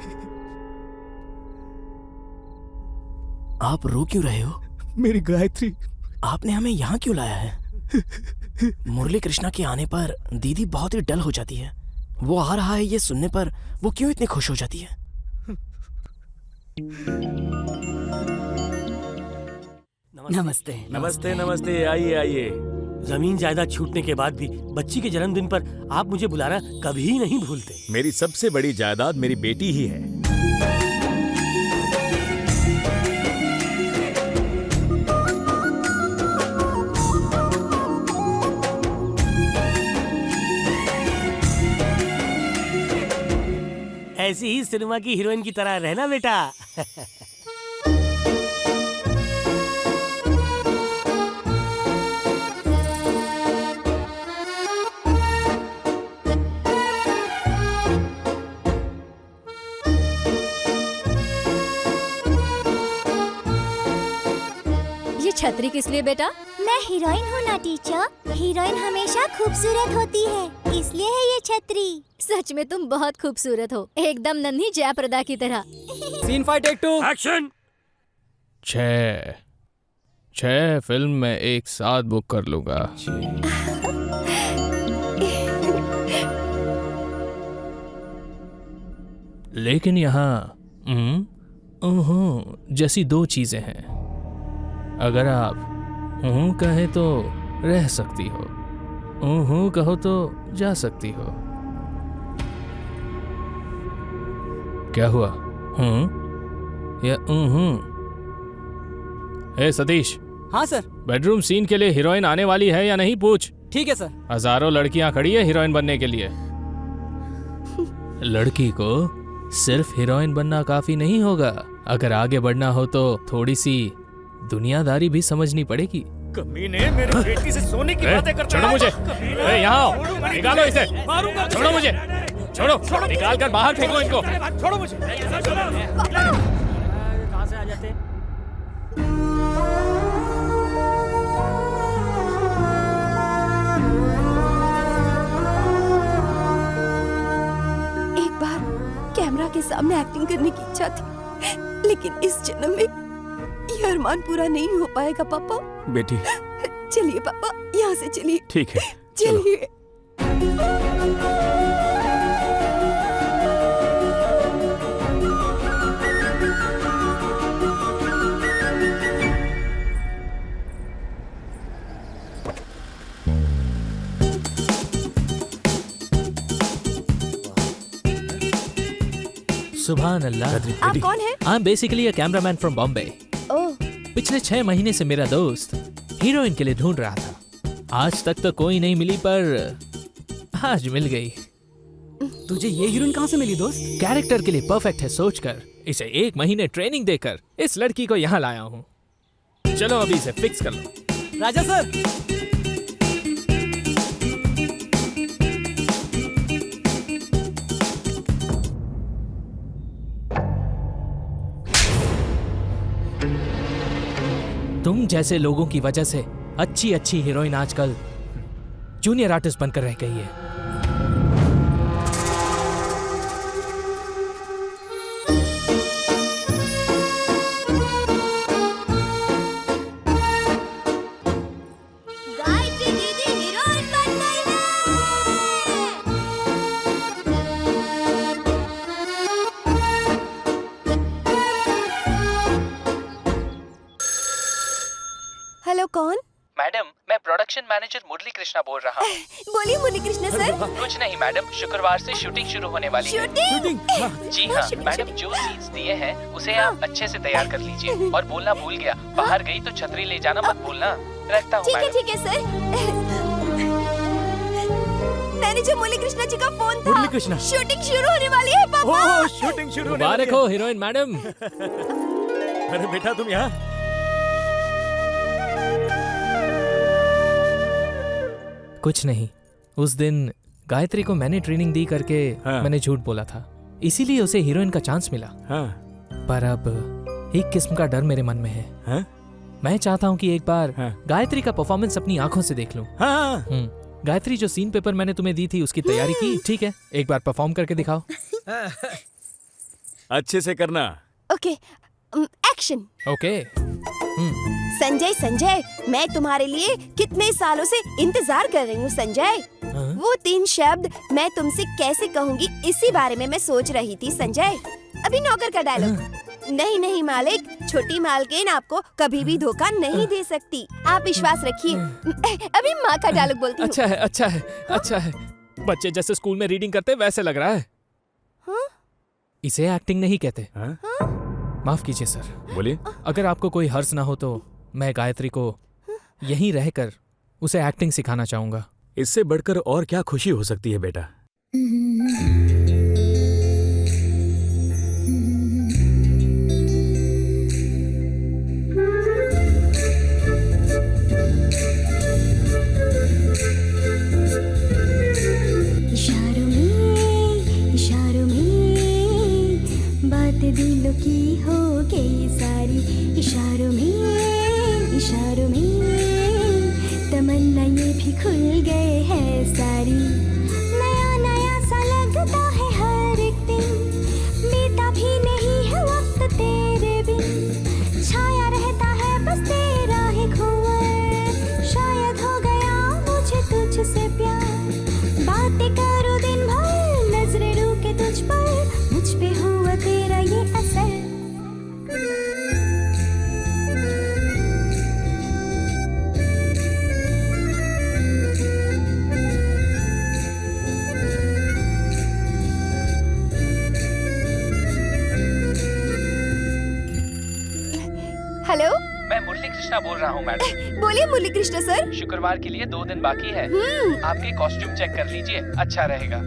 आप रो क्यों रहे हो? मेरी गायत्री। आपने हमें यहाँ क्यों लाया है? मुरली कृष्णा के आने पर दीदी बहुत ही डल हो जाती है। वो आ रहा है ये सुनने पर वो क्यों इतनी खुश हो जाती है? नमस्ते। नमस्ते नमस्ते, आइए आइए। जमीन जायदाद छूटने के बाद भी बच्ची के जन्मदिन पर आप मुझे बुलाना कभी नहीं भूलते। मेरी सबसे बड़ी जायदाद मेरी बेटी ही है। ऐसी ही सिनेमा की हीरोइन की तरह रहना बेटा। छतरी किस लिए बेटा? मैं हीरोइन हूँ ना टीचर। हीरोइन हमेशा खूबसूरत होती है, इसलिए है ये छतरी। सच में तुम बहुत खूबसूरत हो, एकदम नन्ही जयाप्रदा की तरह। Scene 5 take 2 action. 6 फिल्म मैं एक साथ बुक कर लूंगा। लेकिन यहाँ जैसी 2 चीजें हैं। अगर आप कहे तो रह सकती हो, कहो तो जा सकती हो। क्या हुआ? या हे सतीश। हाँ सर। बेडरूम सीन के लिए हीरोइन आने वाली है या नहीं पूछ। ठीक है सर। हजारों लड़कियां खड़ी है हीरोइन बनने के लिए। लड़की को सिर्फ हीरोइन बनना काफी नहीं होगा। अगर आगे बढ़ना हो तो थोड़ी सी दुनियादारी भी समझनी पड़ेगी। कमीने, मेरी बेटी से सोने की बातें करता है। छोड़ो मुझे। यहाँ आओ, निकालो इसे। छोड़ो मुझे। छोड़ो, निकाल कर बाहर फेंको इनको। छोड़ो मुझे। कहाँ से आ जाते? एक बार कैमरा के सामने एक्टिंग करने की इच्छा थी, लेकिन इस जन्म में ये अरमान पूरा नहीं हो पाएगा पापा। बेटी चलिए पापा, यहाँ से चलिए। ठीक है, चलिए। सुभान अल्लाह। आप कौन हैं? I am basically a cameraman from Bombay. Oh. पिछले 6 महीने से मेरा दोस्त हीरोइन के लिए ढूंढ रहा था। आज तक तो कोई नहीं मिली, पर आज मिल गई। तुझे ये हीरोइन कहाँ से मिली दोस्त? कैरेक्टर के लिए परफेक्ट है सोचकर इसे 1 महीने ट्रेनिंग देकर इस लड़की को यहाँ लाया हूँ। चलो अभी इसे फिक्स कर लो। राजा सर। तुम जैसे लोगों की वजह से अच्छी हीरोइन आजकल जूनियर आर्टिस्ट बनकर रह गई है। गायत्री दीदी हीरोइन बन गई है। हेलो, कौन? मैडम, मैं प्रोडक्शन मैनेजर मुरली कृष्णा बोल रहा हूँ। बोलिए मुरली कृष्णा सर। कुछ नहीं मैडम, शुक्रवार से शूटिंग शुरू होने वाली है। शूटिंग? जी हाँ मैडम, जो सीन्स दिए हैं उसे आप अच्छे से तैयार कर लीजिए। और बोलना भूल गया, बाहर गई तो छतरी ले जाना मत भूलना। रखता हूँ मैडम। ठीक है सर। मैनेजर मुरली कृष्णा जी का फोन था। मुरली कृष्णा। शूटिंग शुरू होने वाली है पापा। ओह, शूटिंग शुरू होने वाली मुबारक हो हीरोइन मैडम। अरे बेटा तुम यहाँ? कुछ नहीं, उस दिन गायत्री को मैंने ट्रेनिंग दी करके मैंने झूठ बोला था, इसीलिए उसे हीरोइन का चांस मिला। पर अब एक किस्म का डर मेरे मन में है। मैं चाहता हूँ कि एक बार गायत्री का परफॉर्मेंस अपनी आंखों से देख लूं। गायत्री, जो सीन पेपर मैंने तुम्हें दी थी उसकी तैयारी की? ठीक है, एक बार परफॉर्म करके दिखाओ। अच्छे से करना। Okay, action. ओके। संजय, मैं तुम्हारे लिए कितने सालों से इंतजार कर रही हूँ संजय। वो 3 शब्द मैं तुमसे कैसे कहूँगी, इसी बारे में मैं सोच रही थी संजय। अभी नौकर का डायलॉग। नहीं मालिक, छोटी मालकिन आपको कभी भी धोखा नहीं दे सकती, आप विश्वास रखिए। अभी माँ का डायलॉग बोलती हूँ। अच्छा है। बच्चे जैसे स्कूल में रीडिंग करते वैसे लग रहा है। इसे एक्टिंग नहीं कहते। माफ कीजिए सर। बोलिए। अगर आपको कोई हर्ज ना हो तो मैं गायत्री को यहीं रहकर उसे एक्टिंग सिखाना चाहूंगा। इससे बढ़कर और क्या खुशी हो सकती है बेटा। इशारों में बात दिलों की हो गई सारी। इशारों में इशारों में तमन्ना ये भी खुल गए हैं सारी। नया नया सा लगता है हर एक दिन, बीता भी नहीं है वक्त तेरे बिन। छाया रहता है बस तेरा ही खुआर, शायद हो गया मुझे तुझसे प्यार। बातें करो दिन भर, नजरें रुके तुझ पर, मुझ पे हुआ तेरा ये असर। हेलो, मैं मुरली कृष्णा बोल रहा हूँ मैडम। बोलिए मुरली कृष्णा सर। शुक्रवार के लिए 2 दिन बाकी है, आपके कॉस्ट्यूम चेक कर लीजिए, अच्छा रहेगा।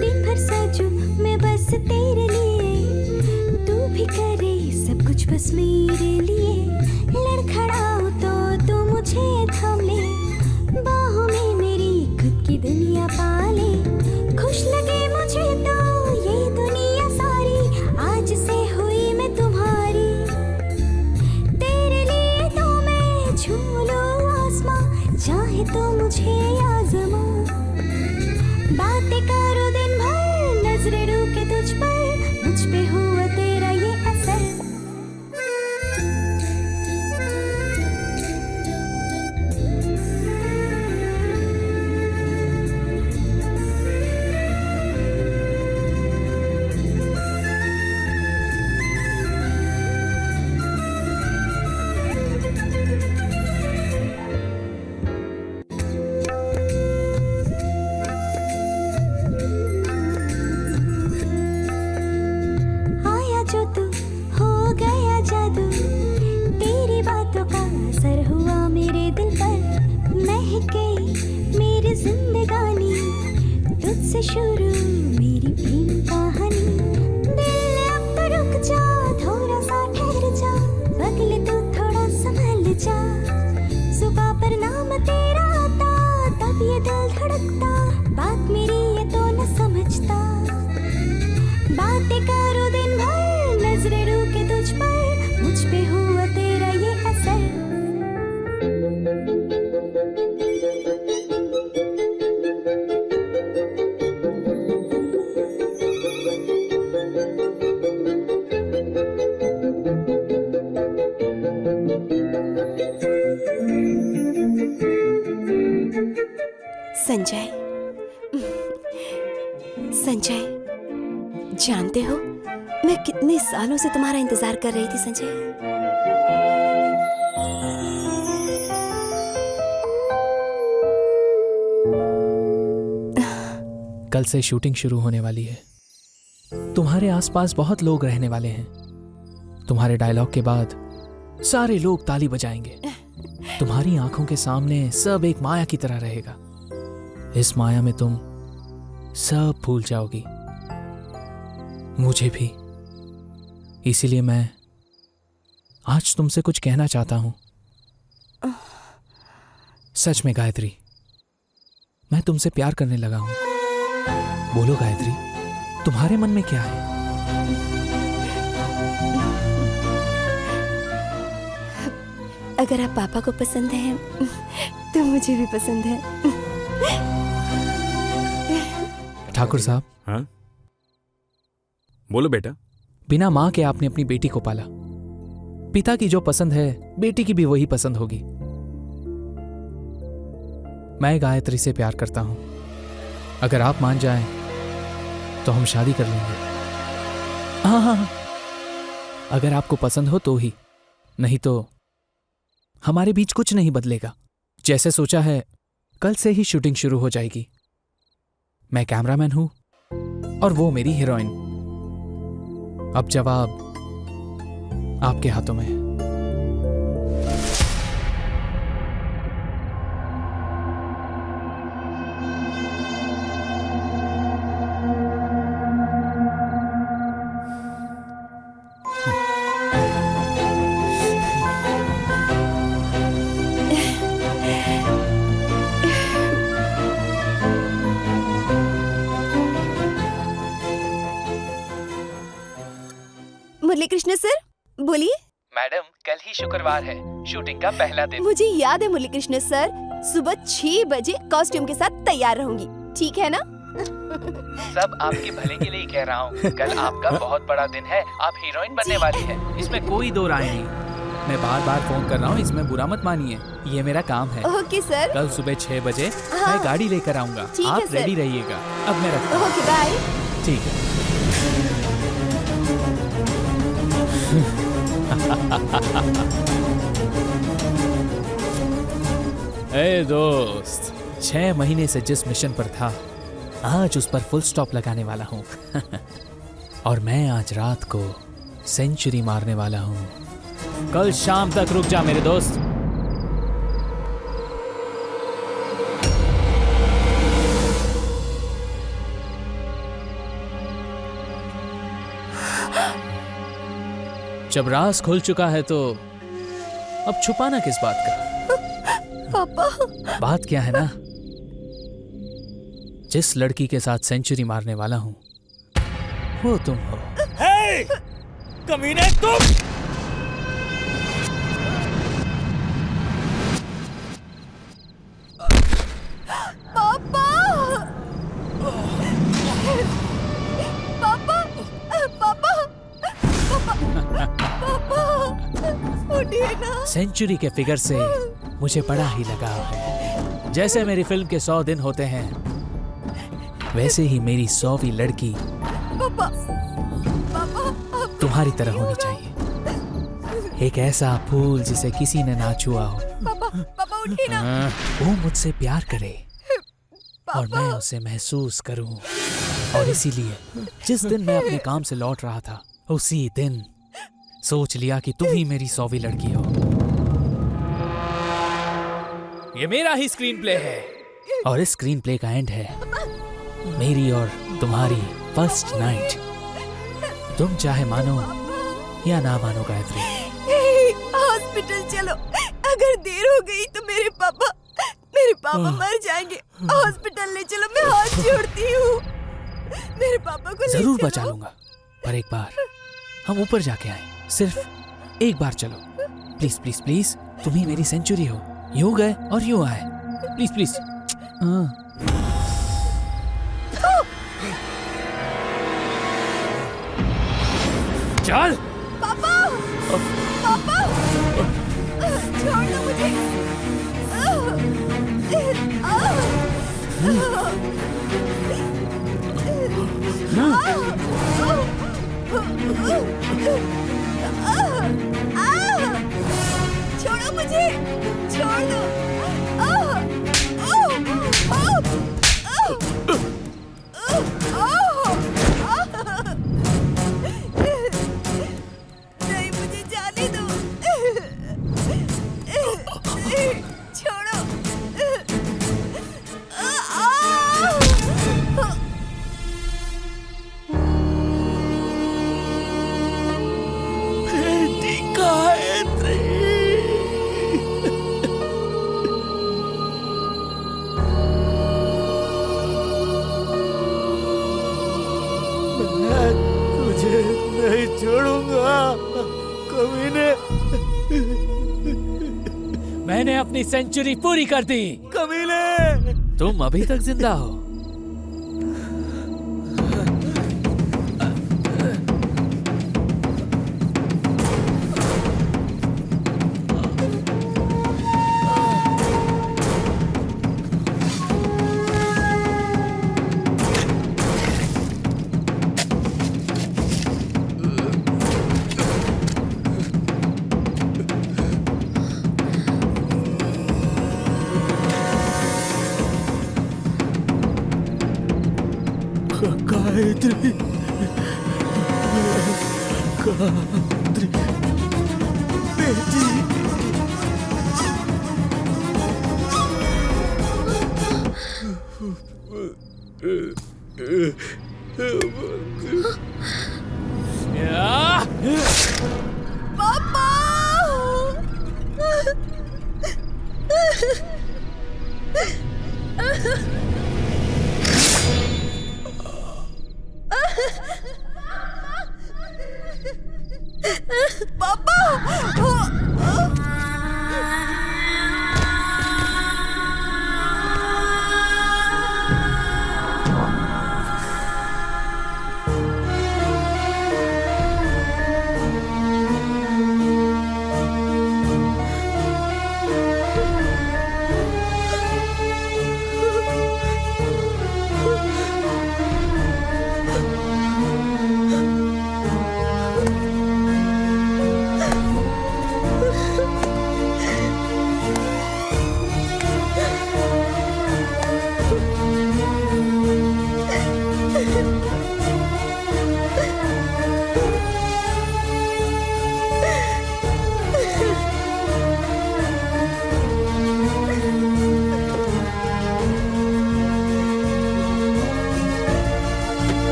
दिन भर सजूं मैं बस तेरे लिए, तू भी करे सब कुछ बस मेरे लिए। लड़खड़ाऊं तो तू मुझे थाम ले, बाहों में मेरी खुद की दुनिया पाले। खुश लगे मुझे तो ये दुनिया सारी, आज से हुई मैं तुम्हारी। तेरे लिए तो मैं झूलूं आसमां, चाहे तो मुझे आजमा। बातें करो दिन भर, नजरें रुके तुझ पर, मुझ पे हुआ तेरा ये असर। आया जो तू हो गया जादू, तेरी बातों का असर हुआ मेरे दिल पर। महके मेरी जिंदगानी, तुझसे शुरू मेरी प्रेम कहानी। दिल अब तो रुक जा, थोड़ा सा ठहर जा, बगले तू थोड़ा संभल जा। सुबह पर नाम तेरा आता, तब ये दिल धड़कता, बात मेरी ये तो न समझता। बातें करो दिन भर, नजरें रुके तुझ पर, मुझ पे हुआ तेरा ये असर। संजय, संजय, जानते हो मैं कितने सालों से तुम्हारा इंतजार कर रही थी संजय। कल से शूटिंग शुरू होने वाली है। तुम्हारे आसपास बहुत लोग रहने वाले हैं। तुम्हारे डायलॉग के बाद सारे लोग ताली बजाएंगे। तुम्हारी आंखों के सामने सब एक माया की तरह रहेगा। इस माया में तुम सब भूल जाओगी, मुझे भी। इसीलिए मैं आज तुमसे कुछ कहना चाहता हूं। सच में गायत्री, मैं तुमसे प्यार करने लगा हूं। बोलो गायत्री, तुम्हारे मन में क्या है? अगर आप पापा को पसंद हैं तो मुझे भी पसंद है। ठाकुर साहब। हाँ? बोलो बेटा। बिना माँ के आपने अपनी बेटी को पाला। पिता की जो पसंद है बेटी की भी वही पसंद होगी। मैं गायत्री से प्यार करता हूं। अगर आप मान जाएं तो हम शादी कर लेंगे। हाँ, अगर आपको पसंद हो तो ही, नहीं तो हमारे बीच कुछ नहीं बदलेगा। जैसे सोचा है कल से ही शूटिंग शुरू हो जाएगी। मैं कैमरामैन हूं और वो मेरी हीरोइन। अब जवाब आपके हाथों में है। मुरलीकृष्ण सर, बोलिए। मैडम, कल ही शुक्रवार है, शूटिंग का पहला दिन। मुझे याद है मुरलीकृष्ण सर, सुबह 6 बजे कॉस्ट्यूम के साथ तैयार रहूंगी, ठीक है ना? सब आपके भले के लिए ही कह रहा हूँ। कल आपका बहुत बड़ा दिन है, आप हीरोइन बनने वाली हैं। इसमें कोई दो राय नहीं। मैं बार बार फोन कर रहा हूँ, इसमें बुरा मत मानिए, ये मेरा काम है। Okay sir. कल सुबह 6 बजे हाँ। मैं गाड़ी लेकर आऊंगा, ठीक है आप सर। रेडी रहिएगा। अब मैं रखता हूँ। Okay bye. ठीक है। ए दोस्त, 6 महीने से जिस मिशन पर था, आज उस पर फुल स्टॉप लगाने वाला हूँ। और मैं आज रात को सेंचुरी मारने वाला हूँ। कल शाम तक रुक जा मेरे दोस्त। जब राज खुल चुका है तो अब छुपाना किस बात का? पापा। बात क्या है ना, जिस लड़की के साथ सेंचुरी मारने वाला हूं वो तुम हो। हे! कमीने तुम! पापा! पापा! पापा! पापा! उठिए ना। सेंचुरी के फिगर से मुझे बड़ा ही लगाव है। जैसे मेरी फिल्म के 100 दिन होते हैं, वैसे ही मेरी 100वीं लड़की पापा! पापा! तुम्हारी तरह होनी चाहिए। एक ऐसा फूल जिसे किसी ने ना छुआ हो। पापा! पापा उठिए ना। वो मुझसे प्यार करे और मैं उसे महसूस करूं। और इसीलिए जिस दिन मैं अपने काम से लौट रहा था, उसी दिन सोच लिया कि तुम ही मेरी 100वीं लड़की हो। ये मेरा ही स्क्रीन प्ले है और इस स्क्रीन प्ले का एंड है मेरी और तुम्हारी फर्स्ट नाइट। तुम चाहे मानो या ना मानो गायत्री। हॉस्पिटल चलो, अगर देर हो गई तो मेरे पापा मर जाएंगे। हॉस्पिटल ले चलो, मैं हाथ जोड़ती हूँ। मेरे पापा को जरूर बचा लूंगा, पर एक बार हम ऊपर जाके आए। सिर्फ एक बार चलो, प्लीज प्लीज प्लीज। तुम ही मेरी सेंचुरी हो। यूं गए और यूं आए, प्लीज प्लीज। चल। पापा! पापा! छोड़ दो मुझे। छोड़ो मुझे, छोड़ दो। नहीं, मुझे जाने दो। छोड़ो। तुझे नहीं छोड़ूंगा कमीने। मैंने अपनी सेंचुरी पूरी कर दी। कमीने! तुम अभी तक जिंदा हो। गायत्री, गायत्री बेटी। पापा!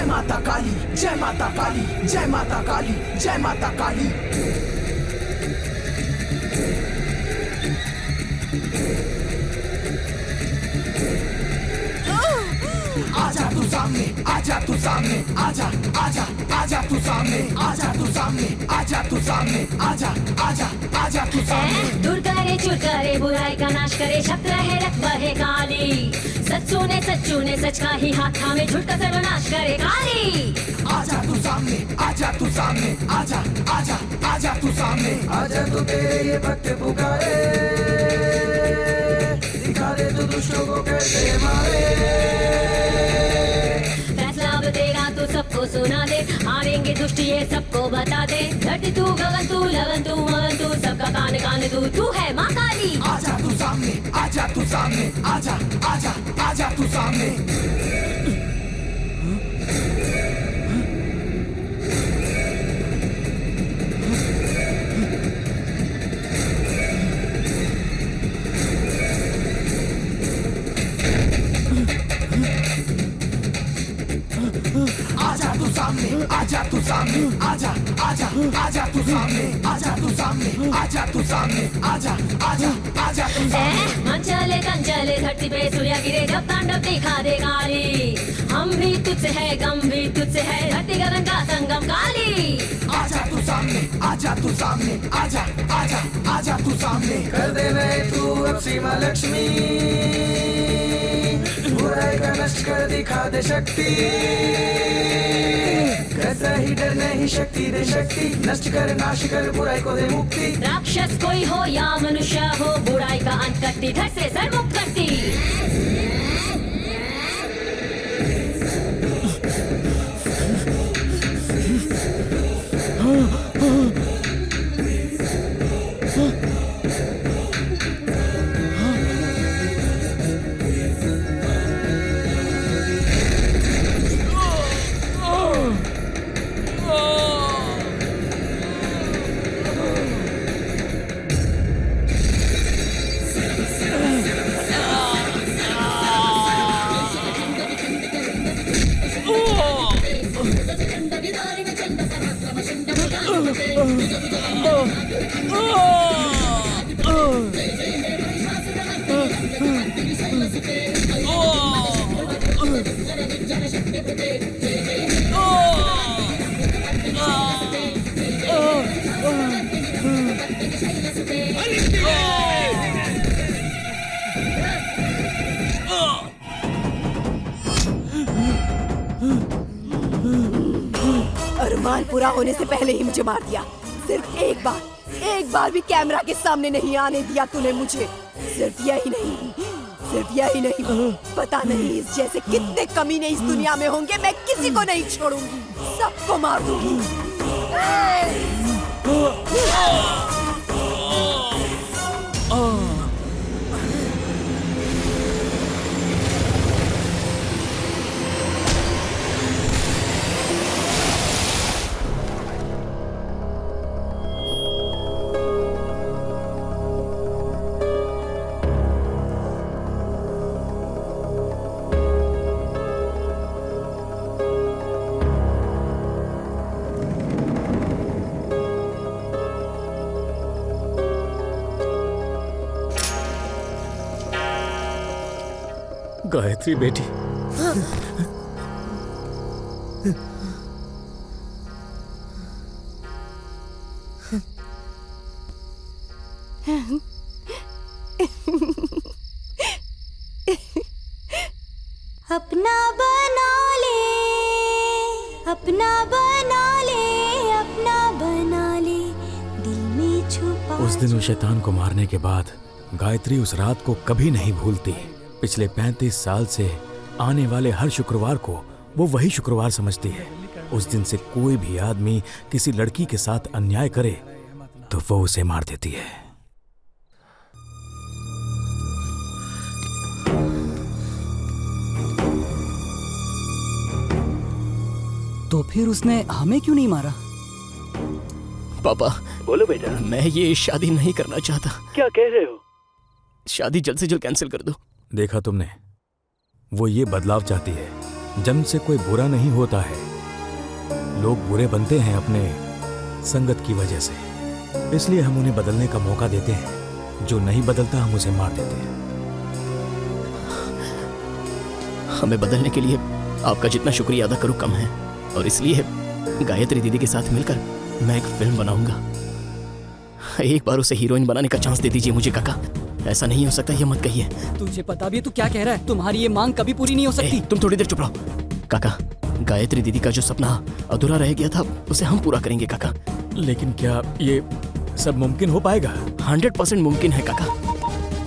जय माता काली, जय माता काली, जय माता काली, जय माता काली। आजा तू सामने, आजा तू सामने, आजा आजा आजा तू सामने, आजा तू सामने, आजा तू सामने, आजा आजा आजा तू सामने। दूर करे चूर करे बुराई का नाश करे, शब्द रहे रख बहे काली। सच्चू ने सच का ही हाथ थामे, झूठ का सर्वनाश करे काली। आजा तू सामने, आजा तू सामने, आजा आजा आजा तू सामने। आजा तो तेरे ये भक्त पुकारे, दिखा दे तू दुष्टों को कैसे मारे। फैसला अब तेरा तू सबको सुना दे, हारेंगे दुष्ट ये सबको बता दे। धरती तू गगन तू लगन तू मगन तू, सबका कान कान तू है माँ काली। आजा तू सामने, आजा तू सामने, आजा आजा आजा तू सामने। आजा तू सामने, आजा तू सामने, आजा आजा आजा तू सामने, आजा तू सामने, आजा तू सामने, आजा आजा आजा तू सामने। मन चले तन चले धरती पे सूर्य गिरे, जब तांडव दिखा दे काली। हम भी तुझसे है गम भी तुझसे है, धरती गगन का संगम काली। आजा तू सामने, आजा तू सामने, आजा आजा आजा तू सामने। कर दे मैं तू अब सीमा लक्ष्मी, बुराई का नष्ट कर दिखा दे शक्ति। कैसा ही डर नहीं शक्ति दे शक्ति, नष्ट कर नाश कर बुराई को दे मुक्ति। राक्षस कोई हो या मनुष्य हो, बुराई का अंत करती, घर से सर्वमुक्त करती। अरमान पूरा होने से पहले ही मुझे मार दिया। सिर्फ एक बार भी कैमरा के सामने नहीं आने दिया तूने मुझे। सिर्फ यही नहीं, पता नहीं इस जैसे कितने कमीने इस दुनिया में होंगे, मैं किसी को नहीं छोड़ूंगी, सबको मार दूंगी। गायत्री बेटी, अपना बना ले, अपना बना ले, अपना बना ले, दिल में छुपा। उस दिन उस शैतान को मारने के बाद गायत्री उस रात को कभी नहीं भूलती। पिछले 35 साल से आने वाले हर शुक्रवार को वो वही शुक्रवार समझती है। उस दिन से कोई भी आदमी किसी लड़की के साथ अन्याय करे तो वो उसे मार देती है। तो फिर उसने हमें क्यों नहीं मारा? पापा बोलो बेटा। मैं ये शादी नहीं करना चाहता। क्या कह रहे हो? शादी जल्द से जल्द कैंसिल कर दो। देखा तुमने, वो ये बदलाव चाहती है, जन्म से कोई बुरा नहीं होता है, लोग बुरे बनते हैं अपने संगत की वजह से। इसलिए हम उन्हें बदलने का मौका देते हैं, जो नहीं बदलता हम उसे मार देते हैं। हमें बदलने के लिए आपका जितना शुक्रिया अदा करूं कम है, और इसलिए गायत्री दीदी के साथ मिलकर मैं एक फिल्म बनाऊंगा। एक बार उसे हीरोइन बनाने का चांस दे दीजिए मुझे काका। ऐसा नहीं हो सकता, ये मत कहिए। तुझे पता भी है तू क्या कह रहा है? तुम्हारी ये मांग कभी पूरी नहीं हो सकती। तुम थोड़ी देर चुप रहो। काका, गायत्री दीदी का जो सपना अधूरा रह गया था उसे हम पूरा करेंगे काका। लेकिन क्या ये सब मुमकिन हो पाएगा? 100% मुमकिन है काका।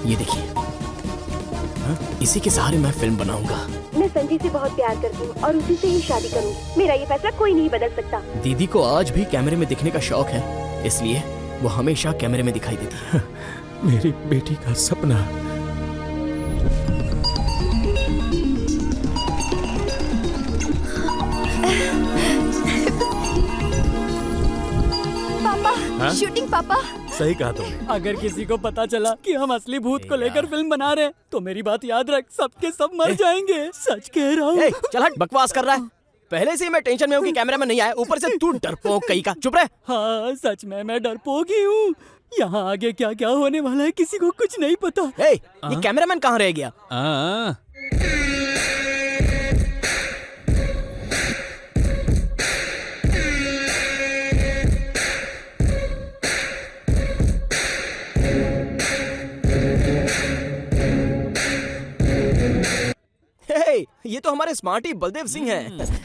ये देखिए, इसी के सहारे मैं फिल्म बनाऊंगा। मैं संजय से बहुत प्यार करती हूँ और उसी से ही शादी करूंगी। मेरा ये फैसला कोई नहीं बदल सकता। दीदी को आज भी कैमरे में दिखने का शौक है, इसलिए वो हमेशा कैमरे में दिखाई देती है। मेरी बेटी का सपना। पापा, शूटिंग पापा। सही कहा तुमने। अगर किसी को पता चला कि हम असली भूत को लेकर फिल्म बना रहे हैं, तो मेरी बात याद रख, सबके सब मर जाएंगे। सच कह रहा हूँ। चल हट, बकवास कर रहा है। पहले से ही मैं टेंशन में हूँ कि कैमरा में नहीं आया, ऊपर से तू डरपोक कहीं का। चुप रह। हाँ, सच में मैं डरपोक ही हूँ। यहाँ आगे क्या क्या होने वाला है किसी को कुछ नहीं पता। ये कैमरामैन कहाँ रह गया? ये तो हमारे स्मार्टी बलदेव सिंह हैं।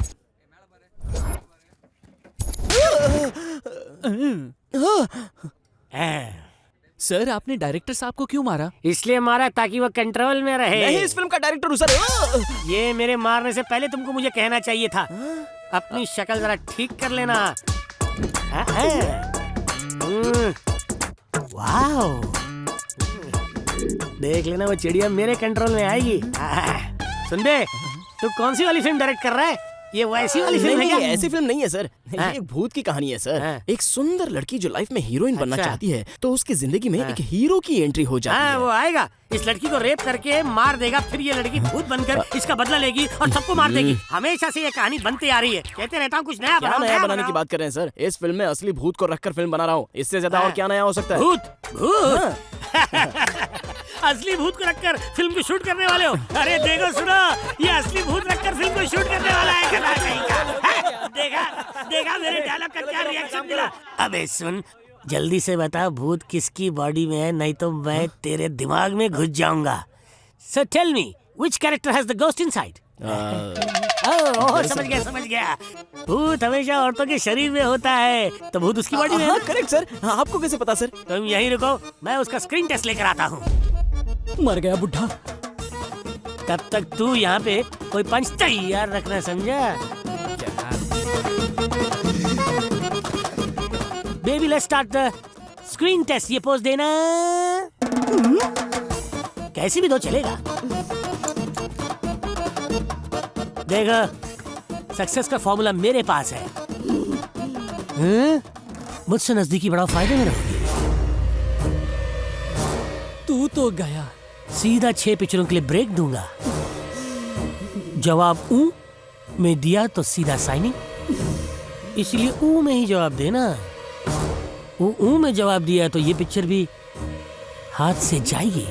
सर, आपने डायरेक्टर साहब को क्यों मारा? इसलिए मारा ताकि वो कंट्रोल में रहे। नहीं, इस फिल्म का डायरेक्टर हूँ सर। ये मेरे मारने से पहले तुमको मुझे कहना चाहिए था। अपनी शक्ल जरा ठीक कर लेना। वाओ, देख लेना वो चिड़िया मेरे कंट्रोल में आएगी। सुन बे, तू कौन सी वाली फिल्म डायरेक्ट कर रहा है? ये वैसी वाली फिल्म है क्या? ऐसी फिल्म नहीं है सर, ये एक भूत की कहानी है सर। एक सुंदर लड़की जो लाइफ में हीरोइन बनना चाहती है, तो उसकी जिंदगी में एक हीरो की एंट्री हो जाती है। वो आएगा, इस लड़की को रेप करके मार देगा, फिर ये लड़की भूत बनकर इसका बदला लेगी और सबको मार देगी। हमेशा से ये कहानी बनती आ रही है। कहते रहता हूँ कुछ नया क्या नया बनाने की बात कर रहे हैं सर? इस फिल्म में असली भूत को रखकर फिल्म बना रहा हूँ। इससे ज्यादा और क्या नया हो सकता है? भूत असली भूत को रखकर फिल्म को शूट करने वाले हो? अरे देखो, सुनो, ये असली भूत रखकर फिल्म को शूट करने वाला है। देखा मेरे डायलॉग का क्या रिएक्शन मिला? अबे सुन, जल्दी से बता भूत किसकी बॉडी में है, नहीं तो मैं तेरे दिमाग में घुस जाऊंगा। So tell me, which character has the ghost inside? समझ गया। भूत हमेशा औरतों के शरीर में होता है, तो भूत उसकी बॉडी में है। Correct sir. आपको कैसे पता सर? तुम यहीं रुको, मैं उसका स्क्रीन टेस्ट लेकर आता हूँ। मर गया बुढ़ा। तब तक तू यहाँ पे कोई पंच तैयार रखना, समझा? Baby, let's start the screen test. ये पोज देना, कैसी भी दो चलेगा। देखो, सक्सेस का फॉर्मूला मेरे पास है। मुझसे नजदीकी बढ़ाओ, फायदे में रहोगे। तू तो गया। सीधा 6 पिक्चरों के लिए ब्रेक दूंगा। जवाब ऊ में दिया तो सीधा साइनिंग, इसलिए ऊ में ही जवाब देना। ऊ में जवाब दिया तो ये पिक्चर भी हाथ से जाएगी।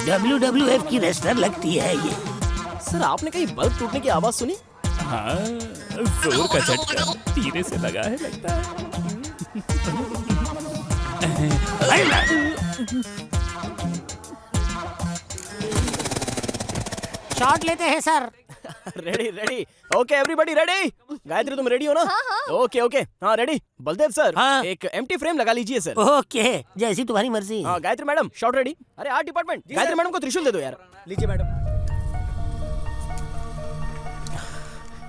WWF की रेसलर लगती है ये। सर, आपने कहीं बल्ब टूटने की आवाज सुनी? हाँ, जोर का झटका धीरे से लगा है लगता है। शॉट लेते हैं sir. Ready. Okay everybody ready? Gayatri तुम रेडी हो ना? ओके हाँ रेडी। बलदेव सर, एक एम्प्टी फ्रेम लगा लीजिए सर। ओके, जैसी तुम्हारी मर्जी। हाँ गायत्री मैडम, शॉट रेडी। अरे आर्ट डिपार्टमेंट, गायत्री मैडम को त्रिशूल दे दो यार। लीजिए मैडम।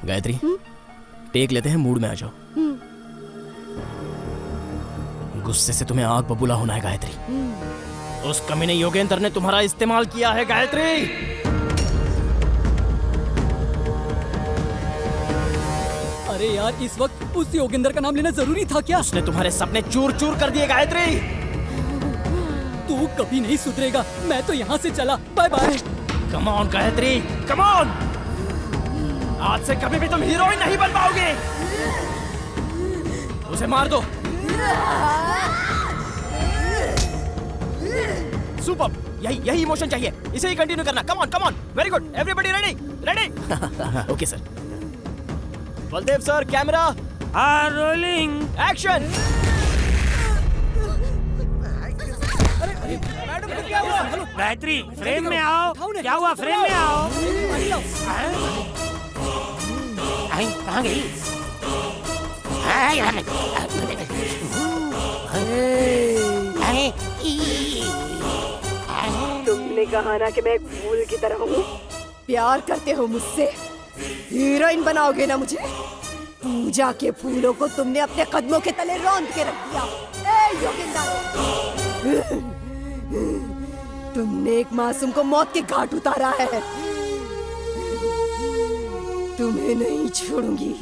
गायत्री, टेक लेते हैं, मूड में आ जाओ। गुस्से से तुम्हें आग बबूला होना है गायत्री। उस कमीने योगेंद्र ने तुम्हारा इस्तेमाल किया है गायत्री। अरे यार, इस वक्त उस योगेंद्र का नाम लेना जरूरी था क्या? उसने तुम्हारे सपने चूर चूर कर दिए गायत्री। तू कभी नहीं सुधरेगा। मैं तो यहाँ से चला। Bye bye. Come on Gayatri, come on. आज से कभी भी तुम हीरोइन नहीं बन पाओगे। उसे मार दो। सुपर, यही इमोशन चाहिए। इसे ही कंटिन्यू करना। Come on, very good. Everybody ready. Okay sir. Baldev sir, camera rolling, action. Gayatri, frame में आओ। क्या हुआ? फ्रेम में आओ। कहाँ गई? तुमने कहा ना कि मैं एक फूल की तरह हूँ। प्यार करते हो मुझसे, हीरोइन बनाओगे ना मुझे। पूजा के फूलों को तुमने अपने कदमों के तले रौंद के रख दिया। ए योगेंद्र, तुमने एक मासूम को मौत के घाट उतारा है। तुम्हें नहीं छोड़ूंगी।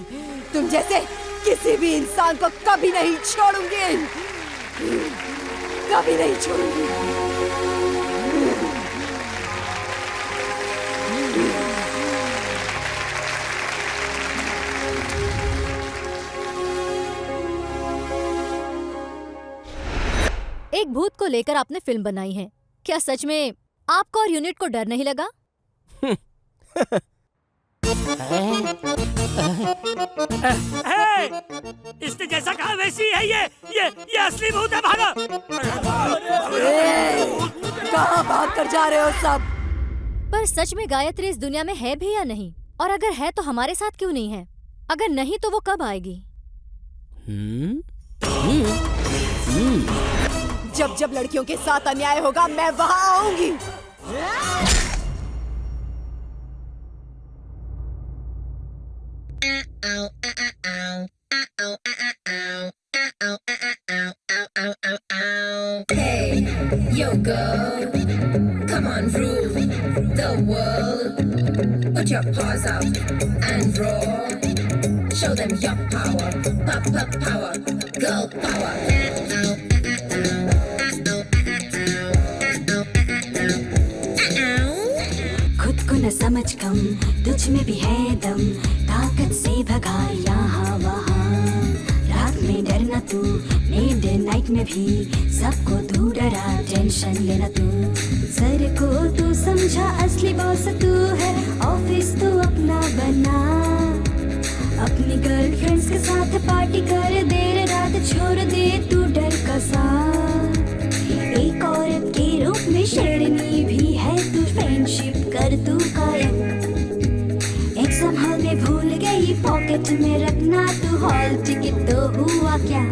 तुम जैसे किसी भी इंसान को कभी नहीं छोड़ूंगी। कभी नहीं छोड़ूंगी। एक भूत को लेकर आपने फिल्म बनाई है। क्या सच में आपको और यूनिट को डर नहीं लगा? इसने जैसा कहा वैसी है ये असली भूत है। भागो। कहाँ भाग कर जा रहे हो सब? पर सच में गायत्री इस दुनिया में है भी या नहीं? और अगर है तो हमारे साथ क्यों नहीं है? अगर नहीं तो वो कब आएगी? जब जब लड़कियों के साथ अन्याय होगा मैं वहाँ आऊंगी। Hey, yo girl, come on rule the world. Put your paws up and roll. Show them your power, pop power, girl power. खुद को न समझ कम, तुझ में भी है दम, ताकत से भगा यहाँ वहाँ। रात में डरना तू, मिडनाइट में भी सबको तू डरा, टेंशन लेना तू। सर को तू समझा असली बॉस तू है, ऑफिस तू अपना बना। अपनी गर्लफ्रेंड्स के साथ पार्टी कर, देर रात छोड़ दे तू डर का साथ। एक औरत के रूप में शेरनी भी है तू, फ्रेंडशिप कर तू कायम। एग्जाम हॉल में भूल गई पॉकेट में रखना तू, हॉल टिकट तो हुआ क्या?